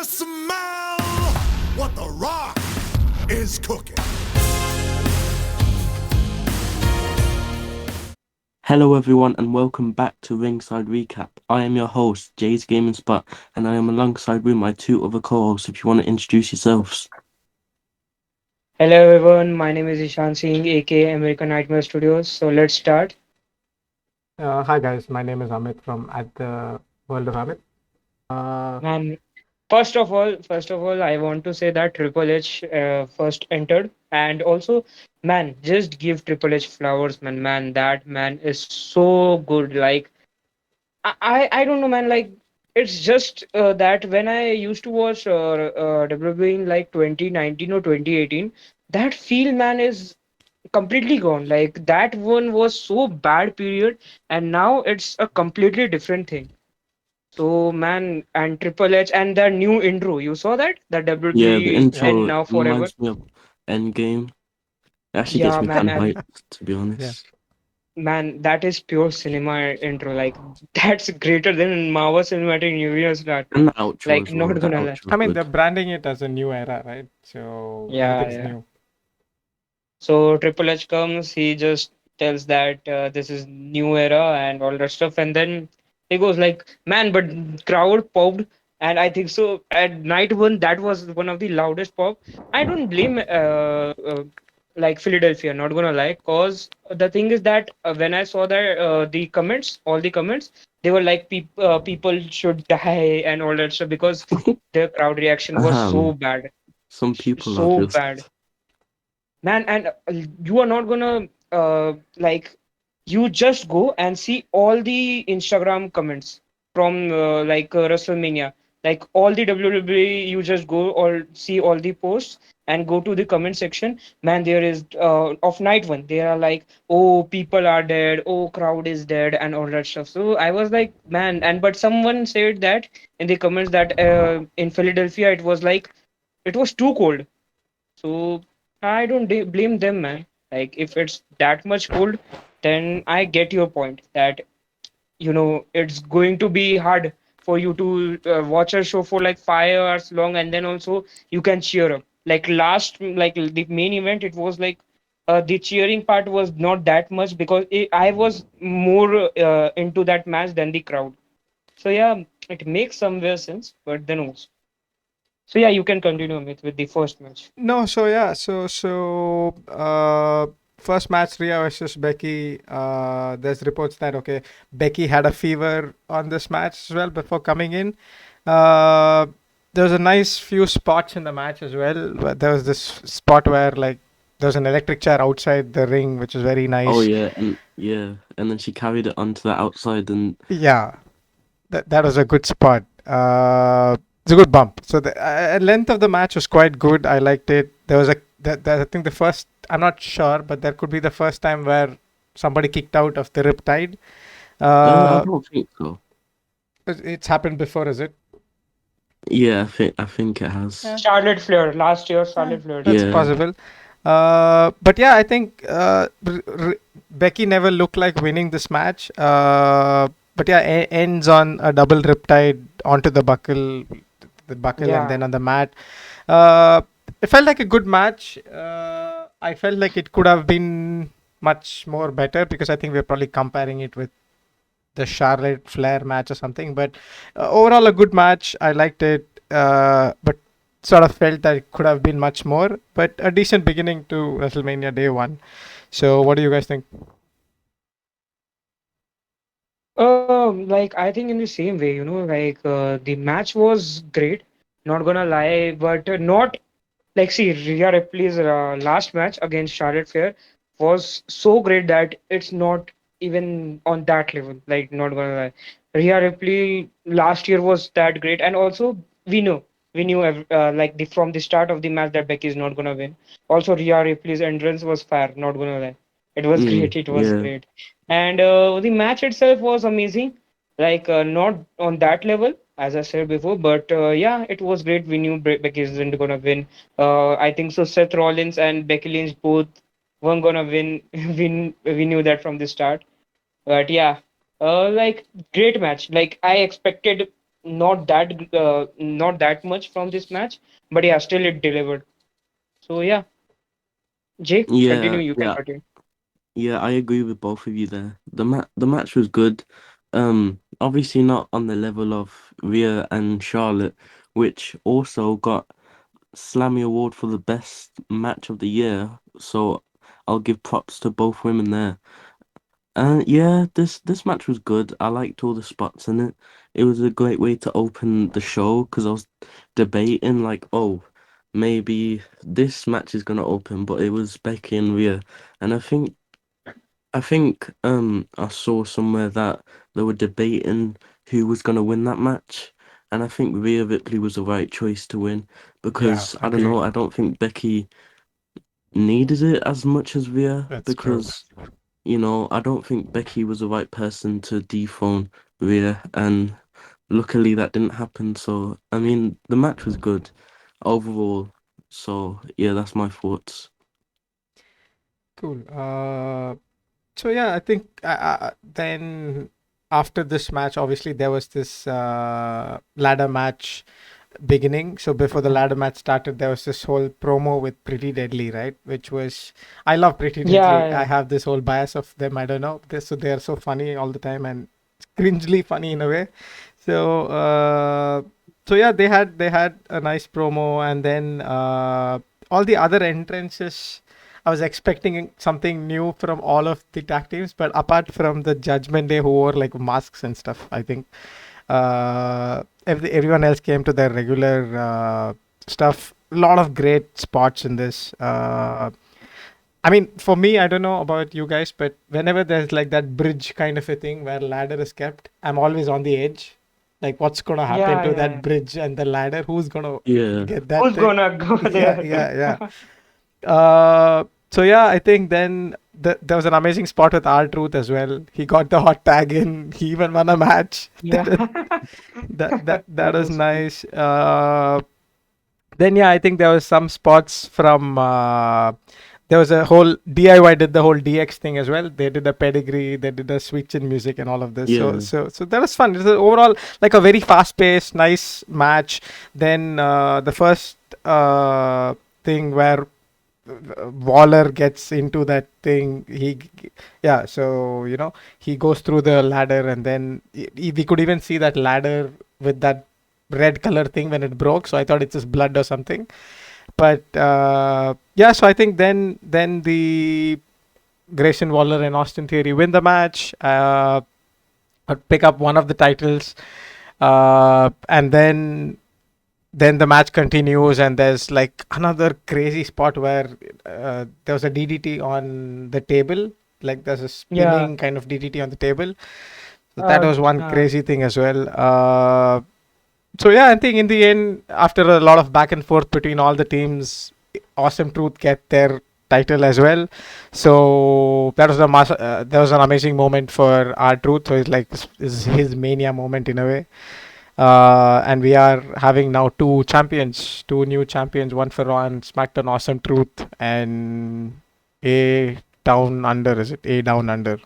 smell what the rock is cooking. Hello, everyone, and welcome back to Ringside Recap. I am your host, Jay's Gaming Spot, and I am alongside with my two other co-hosts. If you want to introduce yourselves. Hello everyone, my name is Ishan Singh, aka American Nightmare Studios. So let's start. Hi guys, my name is Amit from at the World of Amit. Uh, Man, first of all, I want to say that Triple H first entered, and also, man, just give Triple H flowers, man. Man, that man is so good. Like, I don't know, man. Like, it's just that when I used to watch WWE in like 2019 or 2018, that feel, man, is completely gone. Like that one was so bad period, and now it's a completely different thing. So man, and Triple H and the new intro, you saw that the Yeah, the WWE yeah, and intro now forever. reminds me of Endgame. It actually gets Yeah, me man, kind of and hyped, to be yeah. honest. man, that is pure cinema intro. Like that's greater than Marvel Cinematic Universe. That And the outro like as well. not The gonna lie. outro I is mean, they're good. branding it as a new era, right? So Yeah, everything's yeah. new. So Triple H comes, he just tells that this is new era and all that stuff, and then he goes like, "Man, but crowd popped." And I think so. At night one, that was one of the loudest pop. I don't blame like Philadelphia. Not gonna lie, cause the thing is that when I saw that the comments, all the comments, they were like, "People should die" and all that stuff because the crowd reaction was so Um, bad, some people are so bad, just. man. And you are not gonna like you just go and see all the Instagram comments from WrestleMania, like all the WWE. You just go or see all the posts and go to the comment section. Man, there is of night one. They are like, oh, people are dead. Oh, crowd is dead, and all that stuff. So I was like, man, and but someone said that in the comments that in Philadelphia it was like it was too cold, so I don't blame them, man. Like if it's that much cold, then I get your point that it's going to be hard for you to watch a show for like 5 hours long, and then also you can cheer up. Like like the main event, it was like the cheering part was not that much because I was more into that match than the crowd. So yeah, it makes somewhere sense, but then also. So yeah, you can continue with the first match. No, so yeah, first match Rhea versus Becky. There's reports that okay, Becky had a fever on this match as well before coming in. Uh, there was a nice few spots in the match as well. There was this spot where like there was an electric chair outside the ring, which is very Oh nice. yeah, and then she carried it onto the outside, and Yeah, that was a good spot. It's a good bump. So the length of the match was quite good. I liked it. There was I think the first. I'm not sure, but there could be the first time where somebody kicked out of the Riptide. I Uh, don't think so. it's happened before, is it? Yeah, I think it has. Yeah, Charlotte Flair last year. yeah, Charlotte Flair did that's that. Yeah. possible. But yeah, I think Becky never looked like winning this match. But yeah, ends on a double Riptide onto the buckle, and Yeah, then on the mat. Uh, it felt like a good match. I felt like it could have been much more better because I think we're probably comparing it with the Charlotte Flair match or something. But overall, a good match. I liked it, but sort of felt that it could have been much more. But a decent beginning to WrestleMania Day One. So, what do you guys think? like I think in the same way, the match was great. Not gonna lie, but not like see Rhea Ripley's last match against Charlotte Flair was so great that it's not even on that level. Like not gonna lie, Rhea Ripley last year was that great, and also we know we knew like from the start of the match that Becky is not gonna win. Also, Rhea Ripley's entrance was fire. Not gonna lie, it was great. It was Yeah. great, and the match itself was amazing. Like not on that level as I said before, but yeah, it was great. We knew Becky isn't gonna win. I think so. Seth Rollins and Becky Lynch both weren't gonna win. We knew that from the start. But yeah, like great match. Like I expected. not that much from this match, but yeah, still it delivered. So yeah, Jay, continue. Yeah, You can yeah, continue. yeah. I agree with both of you there. The match was good. Obviously not on the level of Rhea and Charlotte, which also got Slammy Award for the best match of the year. So I'll give props to both women there. Yeah, this match was good. I liked all the spots in it. It was a great way to open the show because I was debating like, oh, maybe this match is gonna open, but it was Becky and Rhea, and I think I saw somewhere that they were debating who was gonna win that match, and I think Rhea Ripley was the right choice to win Yeah, because I don't know, agreed. I don't think Becky needed it as much as Rhea That's true. because. I don't think Becky was the right person to dethrone Rhea, and luckily that didn't happen. So, I mean, the match was good overall. So, yeah, that's my thoughts. Cool. So yeah, I think then after this match, obviously there was this ladder match beginning. So before the ladder match started, there was this whole promo with Pretty Deadly, right? Which was I love Pretty Yeah, Deadly. I yeah, have this whole bias of them. I don't know. They are so funny all the time and cringely funny in a way. So so yeah, they had a nice promo, and then all the other entrances. I was expecting something new from all of the tag teams, but apart from the Judgment Day who wore like masks and stuff, I think everyone else came to their regular stuff. A lot of great spots in this. I mean, for me, I don't know about you guys, but whenever there's like that bridge kind of a thing where ladder is kept, I'm always on the edge. Like, what's gonna happen yeah, to yeah, that yeah. bridge and the ladder? Who's gonna Yeah, get that Who's thing? gonna go Yeah, there? yeah, yeah. So yeah, I think then there was an amazing spot with R Truth as well. He got the hot tag in. He even won a match. Yeah, That that was was fun. nice. Then yeah, I think there was some spots from there was a whole DIY did the whole DX thing as well. They did a pedigree, they did a switch in music and all of this. So yeah, so that was fun. It was overall like a very fast paced, nice match. Then the first thing where Waller gets into that thing. Yeah. So he goes through the ladder, and then we could even see that ladder with that red color thing when it broke. So I thought it's just blood or something. But yeah. So I think then the Grayson Waller and Austin Theory win the match. Pick up one of the titles, and then the match continues, and there's like another crazy spot where there was a DDT on the table. Like there's a Yeah. spinning kind of DDT on the table. So that was one Yeah. crazy thing as well. So yeah, I think in the end, after a lot of back and forth between all the teams, Awesome Truth get their title as well. So that was that was an amazing moment for our Truth. So it's like it's his mania moment in a way. And we are having now two new champions, one for Raw and SmackDown Awesome Truth and A Down Under, is it? A Down Under.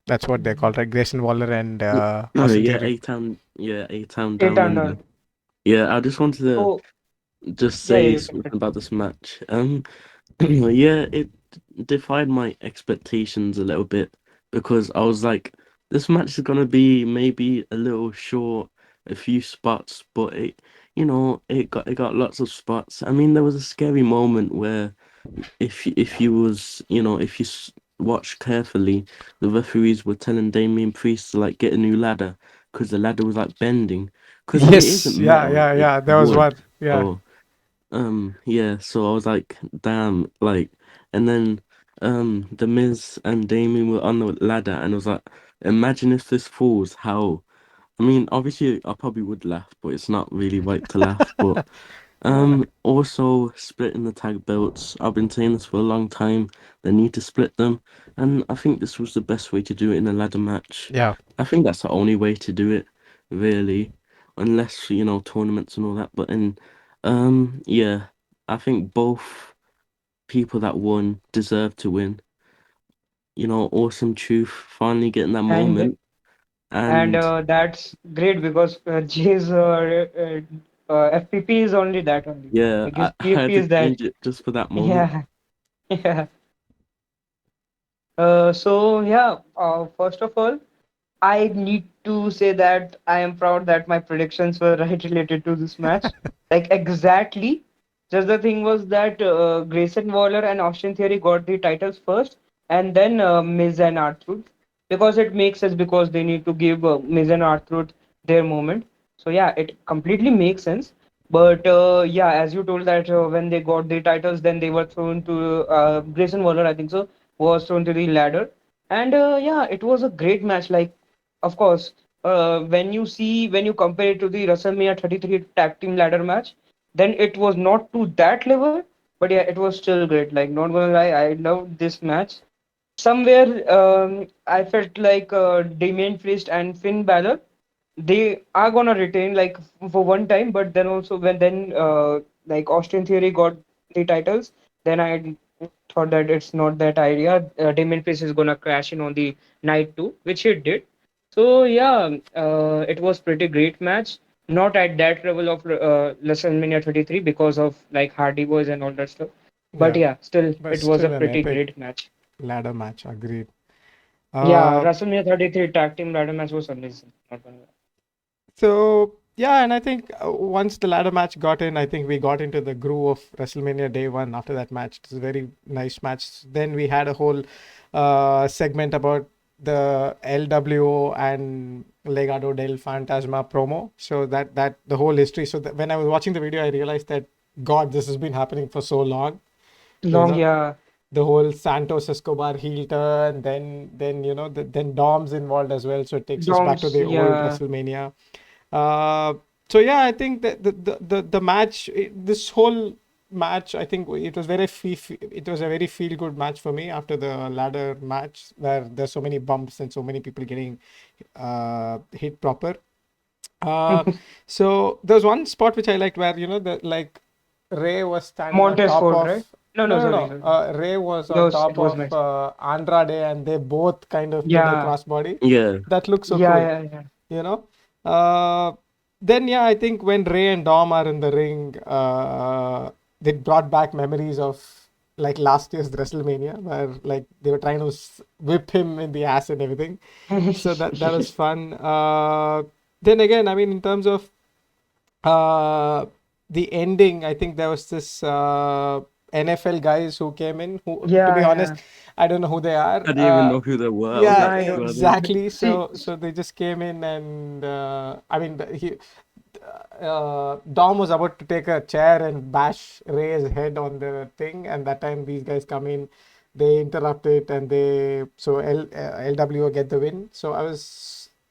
That's what they're called, right? Grayson Waller and oh Austin yeah, Theory. A-Town Eight Down under. Under. Yeah, I just wanted to So just yeah, yeah, say you can. something about this match. Yeah, it defied my expectations a little bit because I was like, this match is gonna be maybe a little short, a few spots, but it got lots of spots. I mean, there was a scary moment where if you watch carefully, the referees were telling Damien Priest to like get a new ladder because the ladder was like bending because it isn't Yes, yeah, metal, yeah, it's yeah. There was one. wood. Yeah. So. Yeah, so I was like, damn, like, and then, The Miz and Damien were on the ladder, and I was like, imagine if this falls, how? I mean, obviously, I probably would laugh, but it's not really right to laugh. But, also splitting the tag belts, I've been saying this for a long time. They need to split them, and I think this was the best way to do it in a ladder match. Yeah. I think that's the only way to do it, really, unless, tournaments and all that. But yeah, I think both people that won deserve to win. Awesome Truth finally getting that And moment. And And that's great because Jay's FPP is only that only. yeah, Like his I had PFP to is that. change it just for that moment. Yeah, yeah. So yeah, first of all, I need to say that I am proud that my predictions were right related to this match. Like exactly. Just the thing was that Grayson Waller and Austin Theory got the titles first, and then Miz and R-Truth, because it makes sense because they need to give Miz and R-Truth their moment. So yeah, it completely makes sense. But yeah, as you told that when they got the titles, then they were thrown to Grayson Waller, I think so, was thrown to the ladder. And yeah, it was a great match. Like of course, when you compare it to the WrestleMania 33 tag team ladder match, then it was not to that level, but yeah, it was still great. Like, not gonna lie, I loved this match. Somewhere, I felt like Damien Priest and Finn Balor, they are gonna retain like for one time, but then also when then like Austin Theory got the titles, then I thought that it's not that idea. Damien Priest is gonna crash in on the night two, which he did. So yeah, it was pretty great match. Not at that level of WrestleMania 33 because of like Hardy Boys and all that stuff. But Yeah, yeah, still but it was a still an pretty epic great match. ladder match. Agreed. Yeah, Uh, WrestleMania 33 tag team ladder match was amazing. Not gonna lie. So yeah, and I think once the ladder match got in, I think we got into the groove of WrestleMania Day One. After that match, it was a very nice match. Then we had a whole segment about the LWO and Legado del Fantasma promo. So that the whole history. So that when I was watching the video, I realized that God, this has been happening for so long. You Long, know, yeah. the whole Santos Escobar heel turn, then then Dom's involved as well. So it takes us back to Doms, the old yeah. WrestleMania. uh, so yeah, I think that the match, this whole match, I think it was it was a very feel good match for me after the ladder match where there's so many bumps and so many people getting hit proper. Uh, so there's one spot which I liked where the like Ray was standing on Montez top Ford, of right? No, no no, no sorry, no sorry. Ray was on It top was of nice. Andrade, and they both kind of did a Yeah, crossbody. Yeah, That looks so yeah, cool, yeah, yeah. you know. Uh, then yeah, I think when Ray and Dom are in the ring, they brought back memories of like last year's WrestleMania where like they were trying to whip him in the ass and everything. So that was fun. Then again, I mean, in terms of uh, the ending, I think there was this NFL guys who came in. Who, to be Yeah, honest, yeah. I don't know who they are. I didn't even know who they were. I was Yeah, like, I who don't are they? either. exactly. See, So they just came in and I mean Dom was about to take a chair and bash Ray's head on the thing, and that time these guys come in, they interrupt it, and LWO get the win. So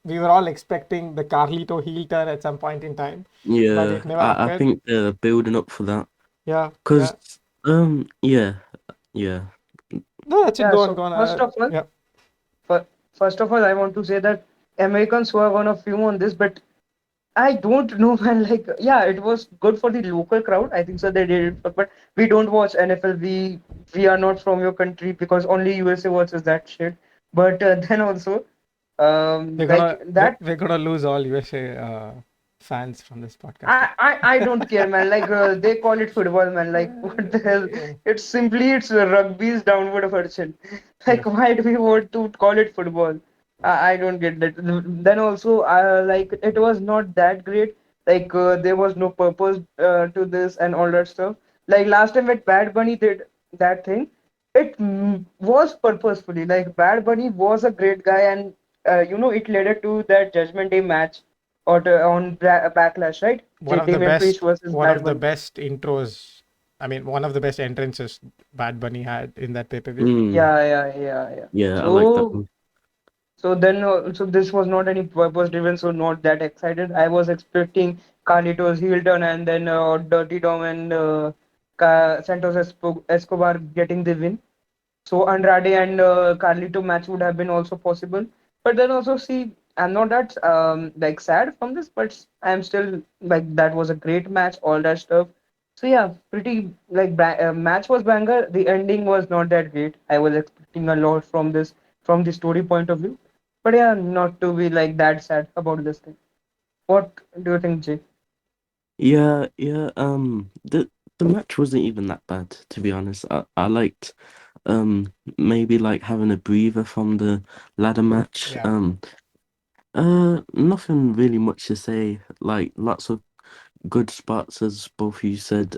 we were all expecting the Carlito heel turn at some point in time, but Yeah, it never I occurred. think they're building up for that. Yeah, Cause yeah. yeah, yeah. No, that's it. yeah. Go on, So go on. Yeah. fir- first of all, I want to say that Americans were gonna fume on this, but I don't know, man. Like, yeah, it was good for the local crowd. I think so. They did it, but we don't watch NFL. We are not from your country because only USA watches that shit. But then also, like that We're gonna lose all USA fans from this podcast. I don't care, man. Like they call it football, man. Like what the hell? Yeah. It's rugby's downward version. Like Yes. why do we want to call it football? I don't get that. Then also, like it was not that great. Like there was no purpose to this and all that stuff. Like last time when Bad Bunny did that thing, it was purposefully. Like Bad Bunny was a great guy, and it led to that Judgment Day match or on Backlash, right? Damien Priest versus One Bad of the Bunny. best intros. I mean, one of the best entrances Bad Bunny had in that pay per view. Mm, Yeah, yeah, yeah, yeah. yeah, I like that So, one. so this was not any purpose driven, so not that excited. I was expecting Carlitos heel turn and then Dirty Dom and Santos Escobar getting the win. So Andrade and Carlito match would have been also possible. But then also see, I'm not that like sad from this, but I'm still like that was a great match, all that stuff. So yeah, pretty like match was banger. The ending was not that great. I was expecting a lot from this from the story point of view. But yeah, not to be like that sad about this thing. What do you think, Jay? Yeah, yeah. The match wasn't even that bad, to be honest. I liked maybe like having a breather from the ladder match. Yeah. Nothing really much to say. Like lots of good spots, as both of you said.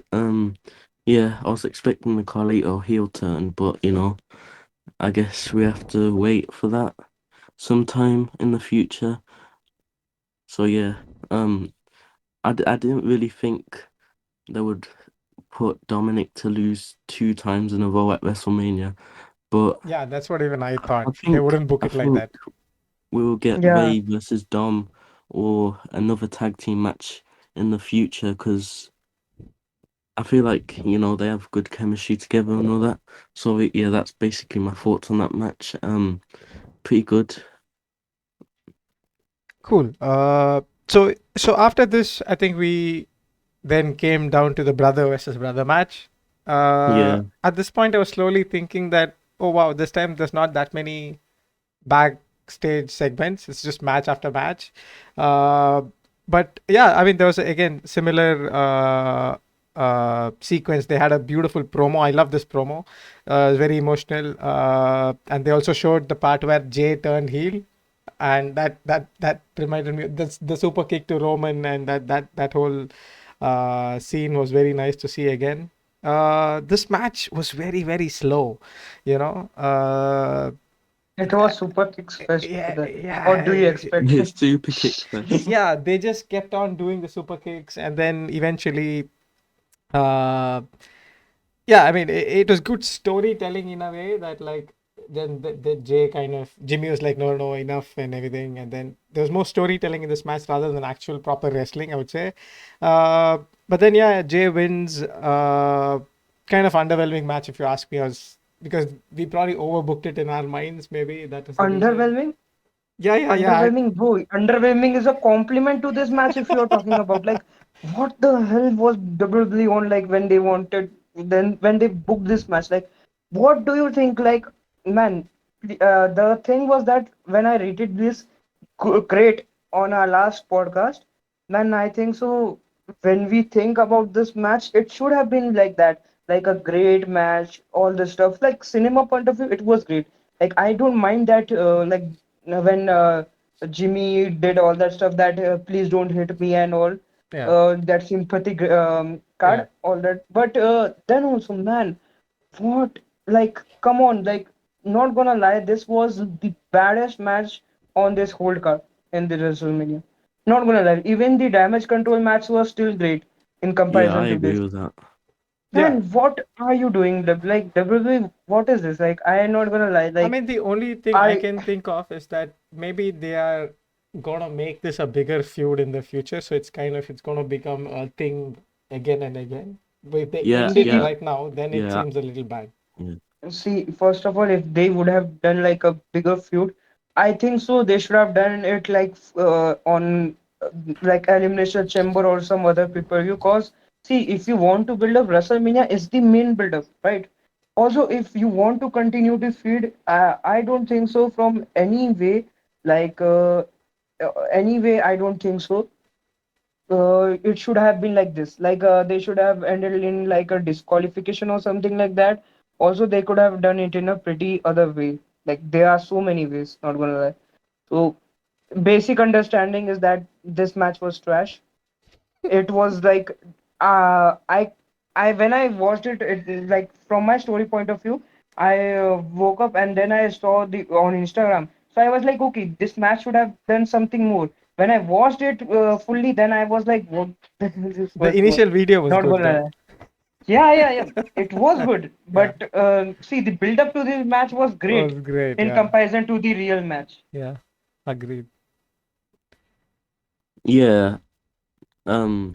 Yeah, I was expecting the Carlito heel turn, but I guess we have to wait for that sometime in the future. So yeah, I didn't really think they would put Dominic to lose two times in a row at WrestleMania, but Yeah, that's what even I I thought. They think wouldn't book I it like think that. we will get Yeah, Ray versus Dom or another tag team match in the future because I feel like they have good chemistry together and all that. So yeah, that's basically my thoughts on that match. Pretty good. Cool. So after this, I think we then came down to the brother versus brother match. Yeah, At this point, I was slowly thinking that, oh wow, this time there's not that many backstage segments. It's just match after match. Uh, but yeah, I mean, there was again similar sequence. They had a beautiful promo. I love this promo. It's very emotional. And they also showed the part where Jay turned heel, and that reminded me the super kick to Roman, and that whole scene was very nice to see again. This match was very very slow, you know. it was Super Kicks Fest for Yeah, that. What do you yeah, expect? it's super kick fest. yeah. They just kept on doing the super kicks, and then eventually, uh, yeah. I mean, it was good storytelling in a way that like then the Jay kind of Jimmy was like, no, no, enough and everything, and then there was more storytelling in this match rather than actual proper wrestling, I would say. Uh, but then yeah, Jay wins. Kind of underwhelming match if you ask me, was because we probably overbooked it in our minds. Maybe that is the reason. Underwhelming? Yeah, yeah, yeah. Underwhelming, bro. Underwhelming is a compliment to this match if you're talking about like what the hell was WWE on like when they wanted then when they booked this match? Like, what do you think? Like, man, the thing was that when I rated this great on our last podcast, man, I think so. When we think about this match, it should have been like that, like a great match, all the stuff. Like cinema point of view, it was great. Like I don't mind that, like when Jimmy did all that stuff, that please don't hit me and all, Yeah, that sympathy yeah. card, all that. But then also, man, what? Like, come on, like, not gonna lie, this was the baddest match on this whole card in the WrestleMania. Not gonna lie, even the damage control match was still great in Yeah, comparison I to agree this. with that. Yeah. Man, what are you doing? Like, WWE, what is this? Like, I am not gonna lie, I like, mean, the only thing I I can think of is that maybe they are gonna make this a bigger feud in the future. So it's gonna become a thing again and again. But if they Yeah, end it yeah, see. right now, then it yeah, seems a little bad. yeah, See, first of all, if they would have done like a bigger feud, I think so they should have done it like on like Elimination Chamber or some other pay-per-view. Cause see, if you want to build up WrestleMania, is the main build-up, right? Also, if you want to continue the feud, I don't think so from any way. Like anyway, I don't think so it should have been like this. Like they should have ended in like a disqualification or something like that. Also, they could have done it in a pretty other way. Like there are so many ways. Not gonna lie. So basic understanding is that this match was trash. It was like I when I watched it, it is like from my story point of view, I woke up and then I saw the on Instagram. So I was like, okay, this match should have done something more. When I watched it fully, then I was like, what the hell is this The first one? initial video was Not good gonna though. lie. Yeah, yeah, yeah. It was good, Yeah, but see, the build up to this match was great was great. in Yeah, comparison to the real match. yeah, agreed. yeah. Um,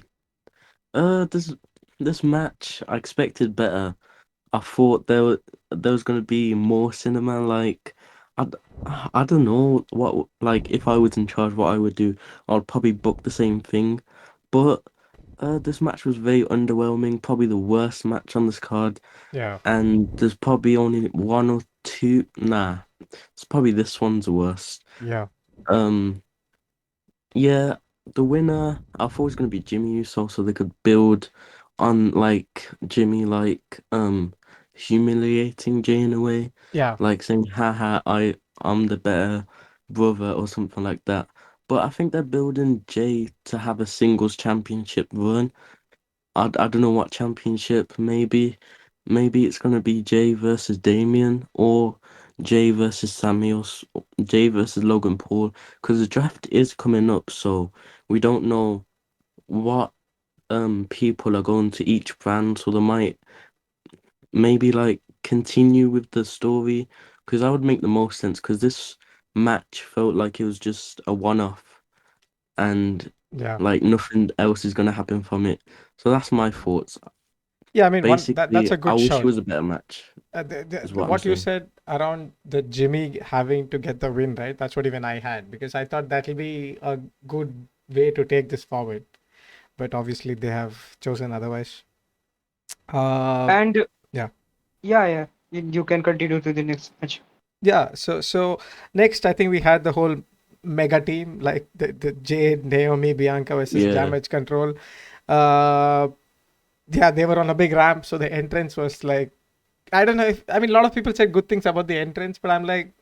this match I expected better. I thought there was gonna be more cinema. Like, I, d- I don't know what like if I was in charge, what I would do. I'd probably book the same thing, but this match was very underwhelming. Probably the worst match on this card, Yeah, and there's probably only one or two. Nah, it's probably this one's the worst. Yeah. Um, yeah, the winner. I thought it was gonna be Jimmy Uso, so they could build on like Jimmy, like humiliating Jay in a way, Yeah. like saying, "Haha, I'm the better brother" or something like that. But I think they're building Jay to have a singles championship run. I don't know what championship. Maybe it's gonna be Jay versus Damian or Jay versus Samuels, Jay versus Logan Paul. Because the draft is coming up, so we don't know what people are going to each brand. So they might maybe like continue with the story. Because that would make the most sense. Because this match felt like it was just a one-off, and Yeah. like nothing else is gonna happen from it. So that's my thoughts. Yeah. I mean, that's Basically, a I good wish it shout. was a better match, is what I'm What you saying. said around the Jimmy having to get the win, right? That's what even I had, because I thought that'll be a good way to take this forward. But obviously, they have chosen otherwise. Uh, And yeah. yeah, yeah, you can continue to the next match. Yeah. So next, I think we had the whole mega team, like the Jade, Naomi, Bianca versus Yeah, Damage Control. Uh, yeah, they were on a big ramp, so the entrance was like, I don't know if, I mean, a lot of people said good things about the entrance, but I'm like,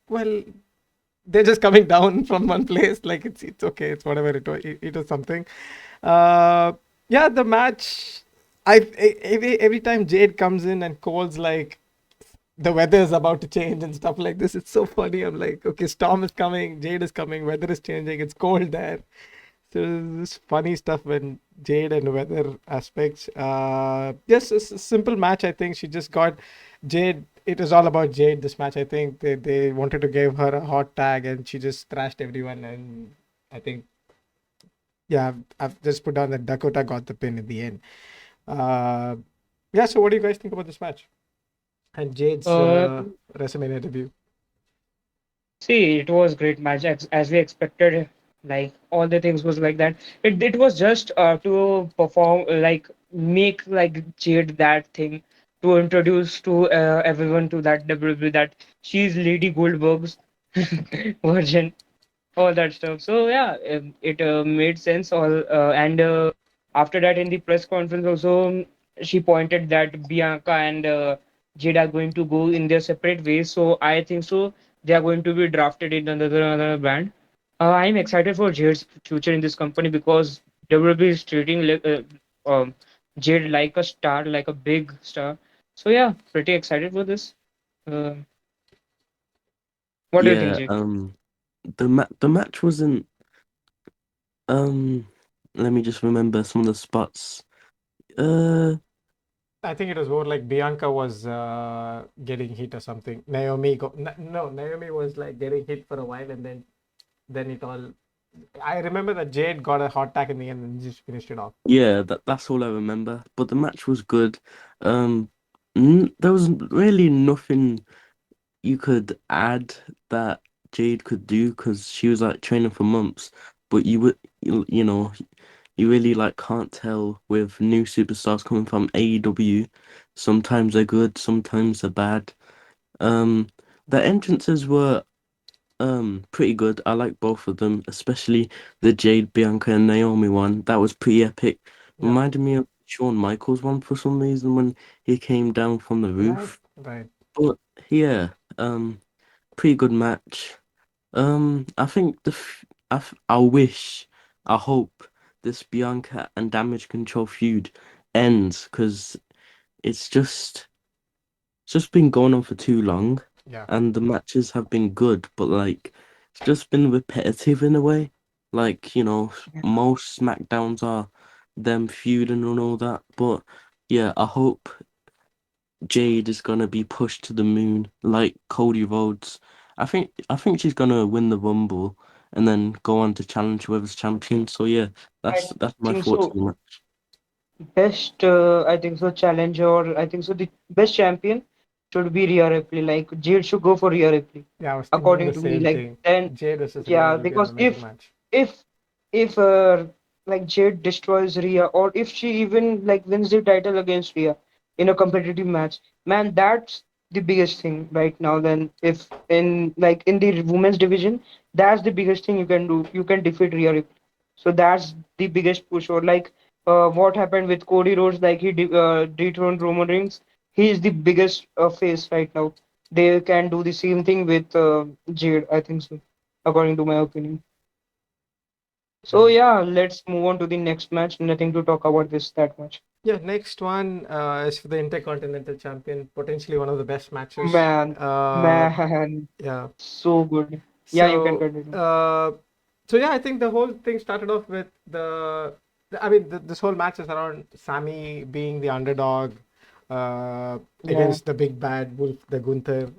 well, they're just coming down from one place. Like it's okay, it's whatever it was something. Uh, yeah, the match. Every time Jade comes in and calls like the weather is about to change and stuff like this, it's so funny. I'm like, okay, storm is coming, Jade is coming, weather is changing, it's cold there. So this funny stuff when Jade and weather aspects. Yes, it's a simple match. I think she just got Jade. It was all about Jade. This match, I think they wanted to give her a hot tag, and she just thrashed everyone. And I think, yeah, I've just put down that Dakota got the pin in the end. Uh, yeah. So what do you guys think about this match and Jade's Uh, WrestleMania debut? See, it was great match as we expected. Like all the things was like that. It was just to perform like make like Jade that thing to introduce to everyone to that WWE that she's Lady Goldberg's version, all that stuff. So yeah, it made sense. And after that, in the press conference, also she pointed that Bianca and Jade are going to go in their separate ways. So I think so they are going to be drafted in another band. I'm excited for Jade's future in this company because WWE is treating Jade like a star, like a big star. So yeah, pretty excited for this. Uh, what do you think, yeah. Jay? The match wasn't. Um, Let me just remember some of the spots. Uh, I think it was more like Bianca was getting hit or something. Naomi no, Naomi was like getting hit for a while, and then it all. I remember that Jade got a hot tag in the end and just finished it off. yeah, that's all I remember. But the match was good. Um, there was really nothing you could add that Jade could do because she was like training for months. But you know, you really like can't tell with new superstars coming from AEW. Sometimes they're good, sometimes they're bad. Um, the entrances were pretty good. I like both of them, especially the Jade, Bianca, and Naomi one. That was pretty epic. Yeah. Reminded me of Shawn Michaels one for some reason when he came down from the Right. roof. Right. But yeah, pretty good match. I think I wish, I hope this Bianca and Damage Control feud ends because it's just been going on for too long, Yeah. and the matches have been good, but like it's just been repetitive in a way. Like, most SmackDowns are them feuding and all that. But yeah, I hope Jade is gonna be pushed to the moon like Cody Rhodes. I think she's gonna win the Rumble and then go on to challenge whoever's champion. So yeah, I that's my think thoughts so. on that. Best, I think so, challenger, or I think so, the best champion should be Rhea Ripley. Like, Jade should go for Rhea Ripley, Yeah. I was thinking according the to me. same Like, thing. then, Jade versus Rhea yeah, will be an because amazing match. if, if, like, Jade destroys Rhea, or if she even, like, wins the title against Rhea in a competitive match, man, the biggest thing right now. Then if in like in the women's division, that's the biggest thing you can do. You can defeat Rhea Ripley. So that's the biggest push. Or like what happened with Cody Rhodes, like he dethroned Roman Reigns. He is the biggest face right now. They can do the same thing with Jade, I think so, according to my opinion. So Yeah. yeah, let's move on to the next match. Nothing to talk about this that much. Yeah, next one is for the Intercontinental Champion, potentially one of the best matches. Man, man, Yeah. so good. Yeah, you can So, continue. yeah, I think the whole thing started off with I mean, this whole match is around Sammy being the underdog Yeah, against the big bad wolf, the Gunther.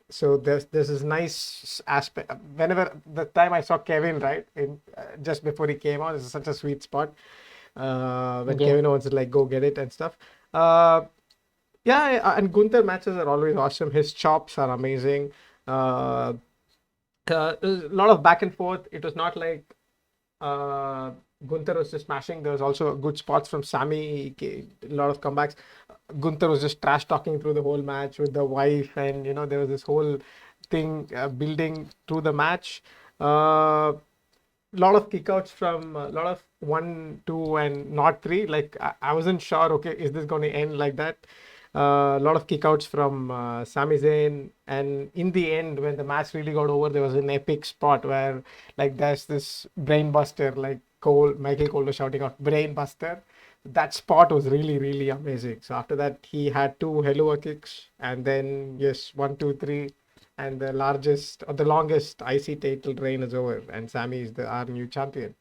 So there's this nice aspect. Whenever the time I saw Kevin, right, in just before he came out, it's such a sweet spot. When yeah. Kevin Owens is like, go get it and stuff. Uh, yeah, and Gunther matches are always awesome. His chops are amazing. Uh, there's a lot of back and forth. It was not like uh, Gunther was just smashing. There was also good spots from Sammy. A lot of comebacks. Gunther was just trash talking through the whole match with the wife, and there was this whole thing building through the match. Lot of kickouts from a lot of 1, 2, and not 3. Like I wasn't sure. Okay, is this going to end like that? A lot of kickouts from Sami Zayn, and in the end, when the match really got over, there was an epic spot where like there's this brain buster, like Michael Cole was shouting out brain buster. That spot was really really amazing. So after that, he had 2 Helluva kicks, and then yes, 1, 2, 3, and the largest or the longest IC title reign is over, and Sammy is our new champion.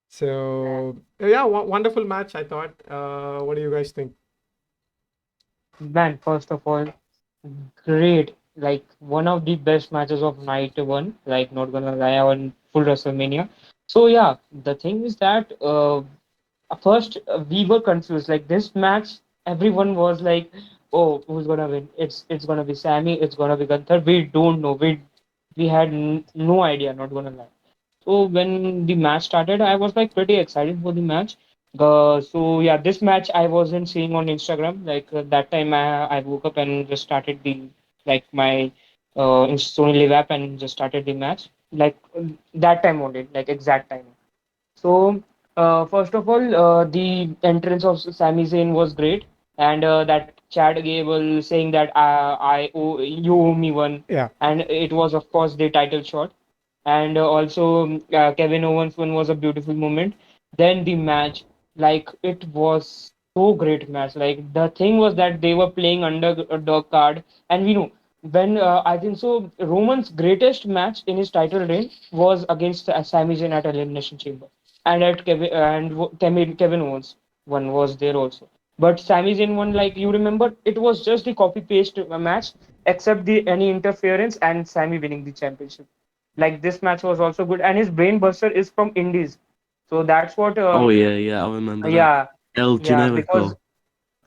So yeah, wonderful match. I thought. What do you guys think? Man, first of all, great. Like one of the best matches of night one. Like not gonna lie, on full WrestleMania. So yeah, the thing is that first we were confused. Like this match, everyone was like, "Oh, who's gonna win? It's gonna be Sammy. It's gonna be Gunther." We don't know. We had no idea. Not gonna lie. So when the match started, I was like pretty excited for the match. So yeah, this match I wasn't seeing on Instagram. Like that time, I woke up and just started the like my Sony Live app and just started the match. Like that time only, like exact time. So, first of all, the entrance of Sami Zayn was great, and that Chad Gable saying that I owe you owe me one, Yeah. and it was of course the title shot, and also Kevin Owens one was a beautiful moment. Then the match, like it was so great match. Like the thing was that they were playing underdog card, and we know when I think so Roman's greatest match in his title reign was against Sami Zayn at Elimination Chamber and at Kevin Owens one was there also. But Sami Zayn one, like you remember, it was just the copy paste match, except the any interference and Sami winning the championship. Like this match was also good, and his brain buster is from Indies, so that's what. Oh yeah, yeah, I remember that. Yeah, El yeah, because Generico.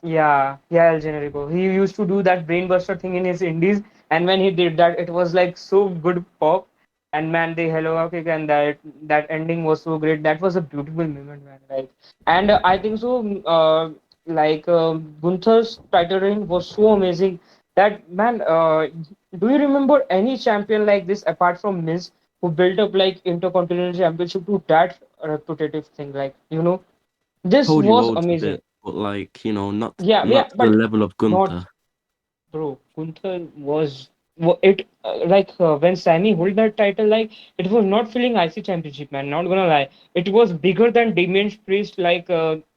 yeah, El Generico. He used to do that brainbuster thing in his indies, and when he did that, it was like so good pop. And man, the hello kick and that ending was so great. That was a beautiful moment, man. Like, and I think so. Gunther's title reign was so amazing that man. Do you remember any champion like this apart from Miz who built up like Intercontinental Championship to that repetitive thing? Like this Cody was Rhodes a amazing. bit, but like not Yeah, yeah, not to the but level of not Gunther. bro. Gunther was it like when Sammy hold that title, like it was not feeling IC championship, man. Not gonna lie, it was bigger than Damian Priest, like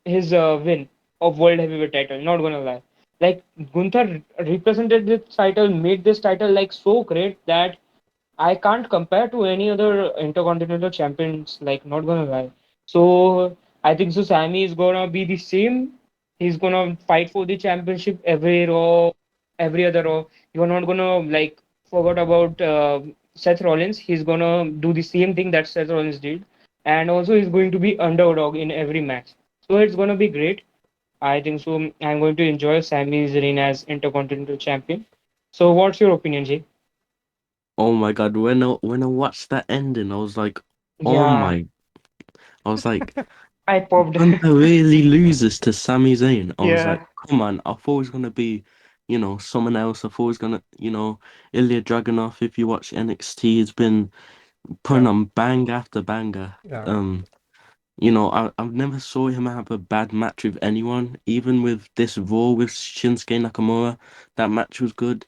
his win of world heavyweight title. Not gonna lie, like Gunther represented this title, made this title like so great that I can't compare to any other intercontinental champions. Like, not gonna lie. So I think so. Sammy is gonna be the same. He's gonna fight for the championship every Raw, every other Raw. You're not gonna like forget about Seth Rollins. He's gonna do the same thing that Seth Rollins did, and also he's going to be underdog in every match. So it's gonna be great. I think so. I'm going to enjoy Sammy's reign as intercontinental champion. So, what's your opinion, Jay? Oh my God, when I watched that ending, I was like, oh Yeah, my, I was like, I popped. Gunther really loses to Sami Zayn. I was like, Yeah, come on, I thought it was gonna be, someone else. I thought it was gonna, Ilya Dragunov. If you watch NXT, has been putting Yeah. on bang after banger. Yeah. I've never saw him have a bad match with anyone, even with this Raw with Shinsuke Nakamura. That match was good.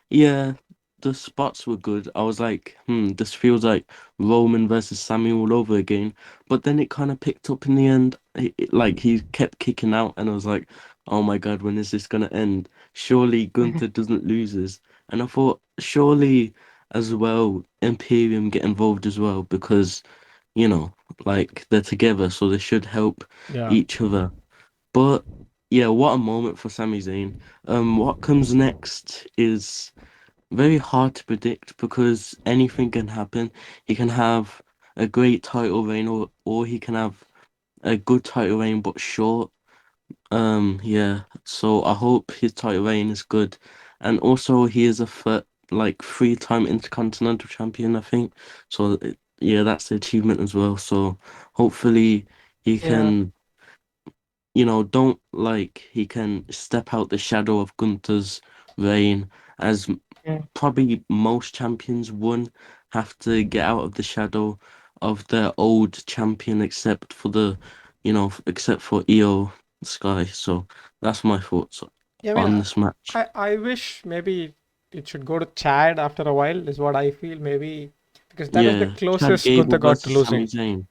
Yeah, the spots were good. I was like, this feels like Roman versus Sammy all over again. But then it kind of picked up in the end. Like he kept kicking out, and I was like, oh my God, when is this gonna end? Surely Gunther doesn't lose this. And I thought, surely as well, Imperium get involved as well because you know, like they're together, so they should help Yeah. each other. But yeah, what a moment for Sami Zayn. What comes next is very hard to predict because anything can happen. He can have a great title reign, or he can have a good title reign but short. Yeah. So I hope his title reign is good, and also he is a three-time Intercontinental Champion, I think. So yeah, that's the achievement as well. So hopefully he Yeah. can, don't like he can step out the shadow of Gunther's reign, as Yeah. probably most champions won have to get out of the shadow of their old champion, except for Io Sky. So that's my thoughts Yeah, I mean, on this match. I wish maybe it should go to Chad after a while, is what I feel, maybe, because that was the Yeah, Chad closest Gable Gunther got to versus Sami losing. Zayn.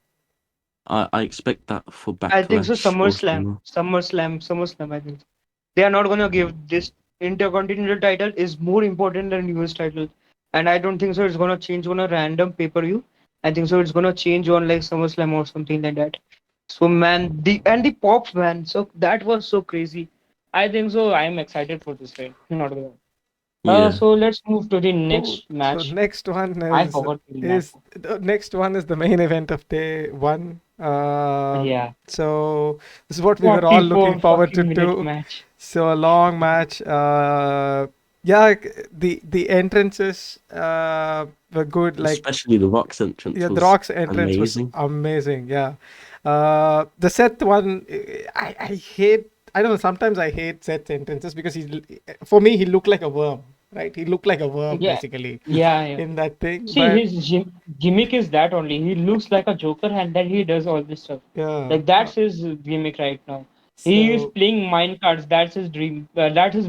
I expect that for I think so. Backlash also. SummerSlam. I think they are not gonna give this Intercontinental title is more important than US title, and I don't think so. It's gonna change on a random pay-per-view. I think so. It's gonna change on like SummerSlam or something like that. So man, the pops man. So that was so crazy. I think so. I'm excited for this fight. Not gonna. Yeah, So let's move to the Oh, next so match. next one I forgot the match. is the next one is the main event of day one. Yeah, So this is what we were all looking 44 forward to fucking minute too. match. So a long match. Yeah, the entrances were good. Like, especially the Rock's entrance yeah, the was Rock's entrance was amazing. amazing. Yeah, the Seth one, I hate. I don't know. Sometimes I hate Seth's entrances because for me, he looked like a worm. Right, he looked like a worm Yeah, basically yeah. in that thing. See, But his gimmick is that only. He looks like a Joker, and then he does all this stuff. yeah, Like that's his gimmick right now. He is so playing mine cards. That's his dream. That's his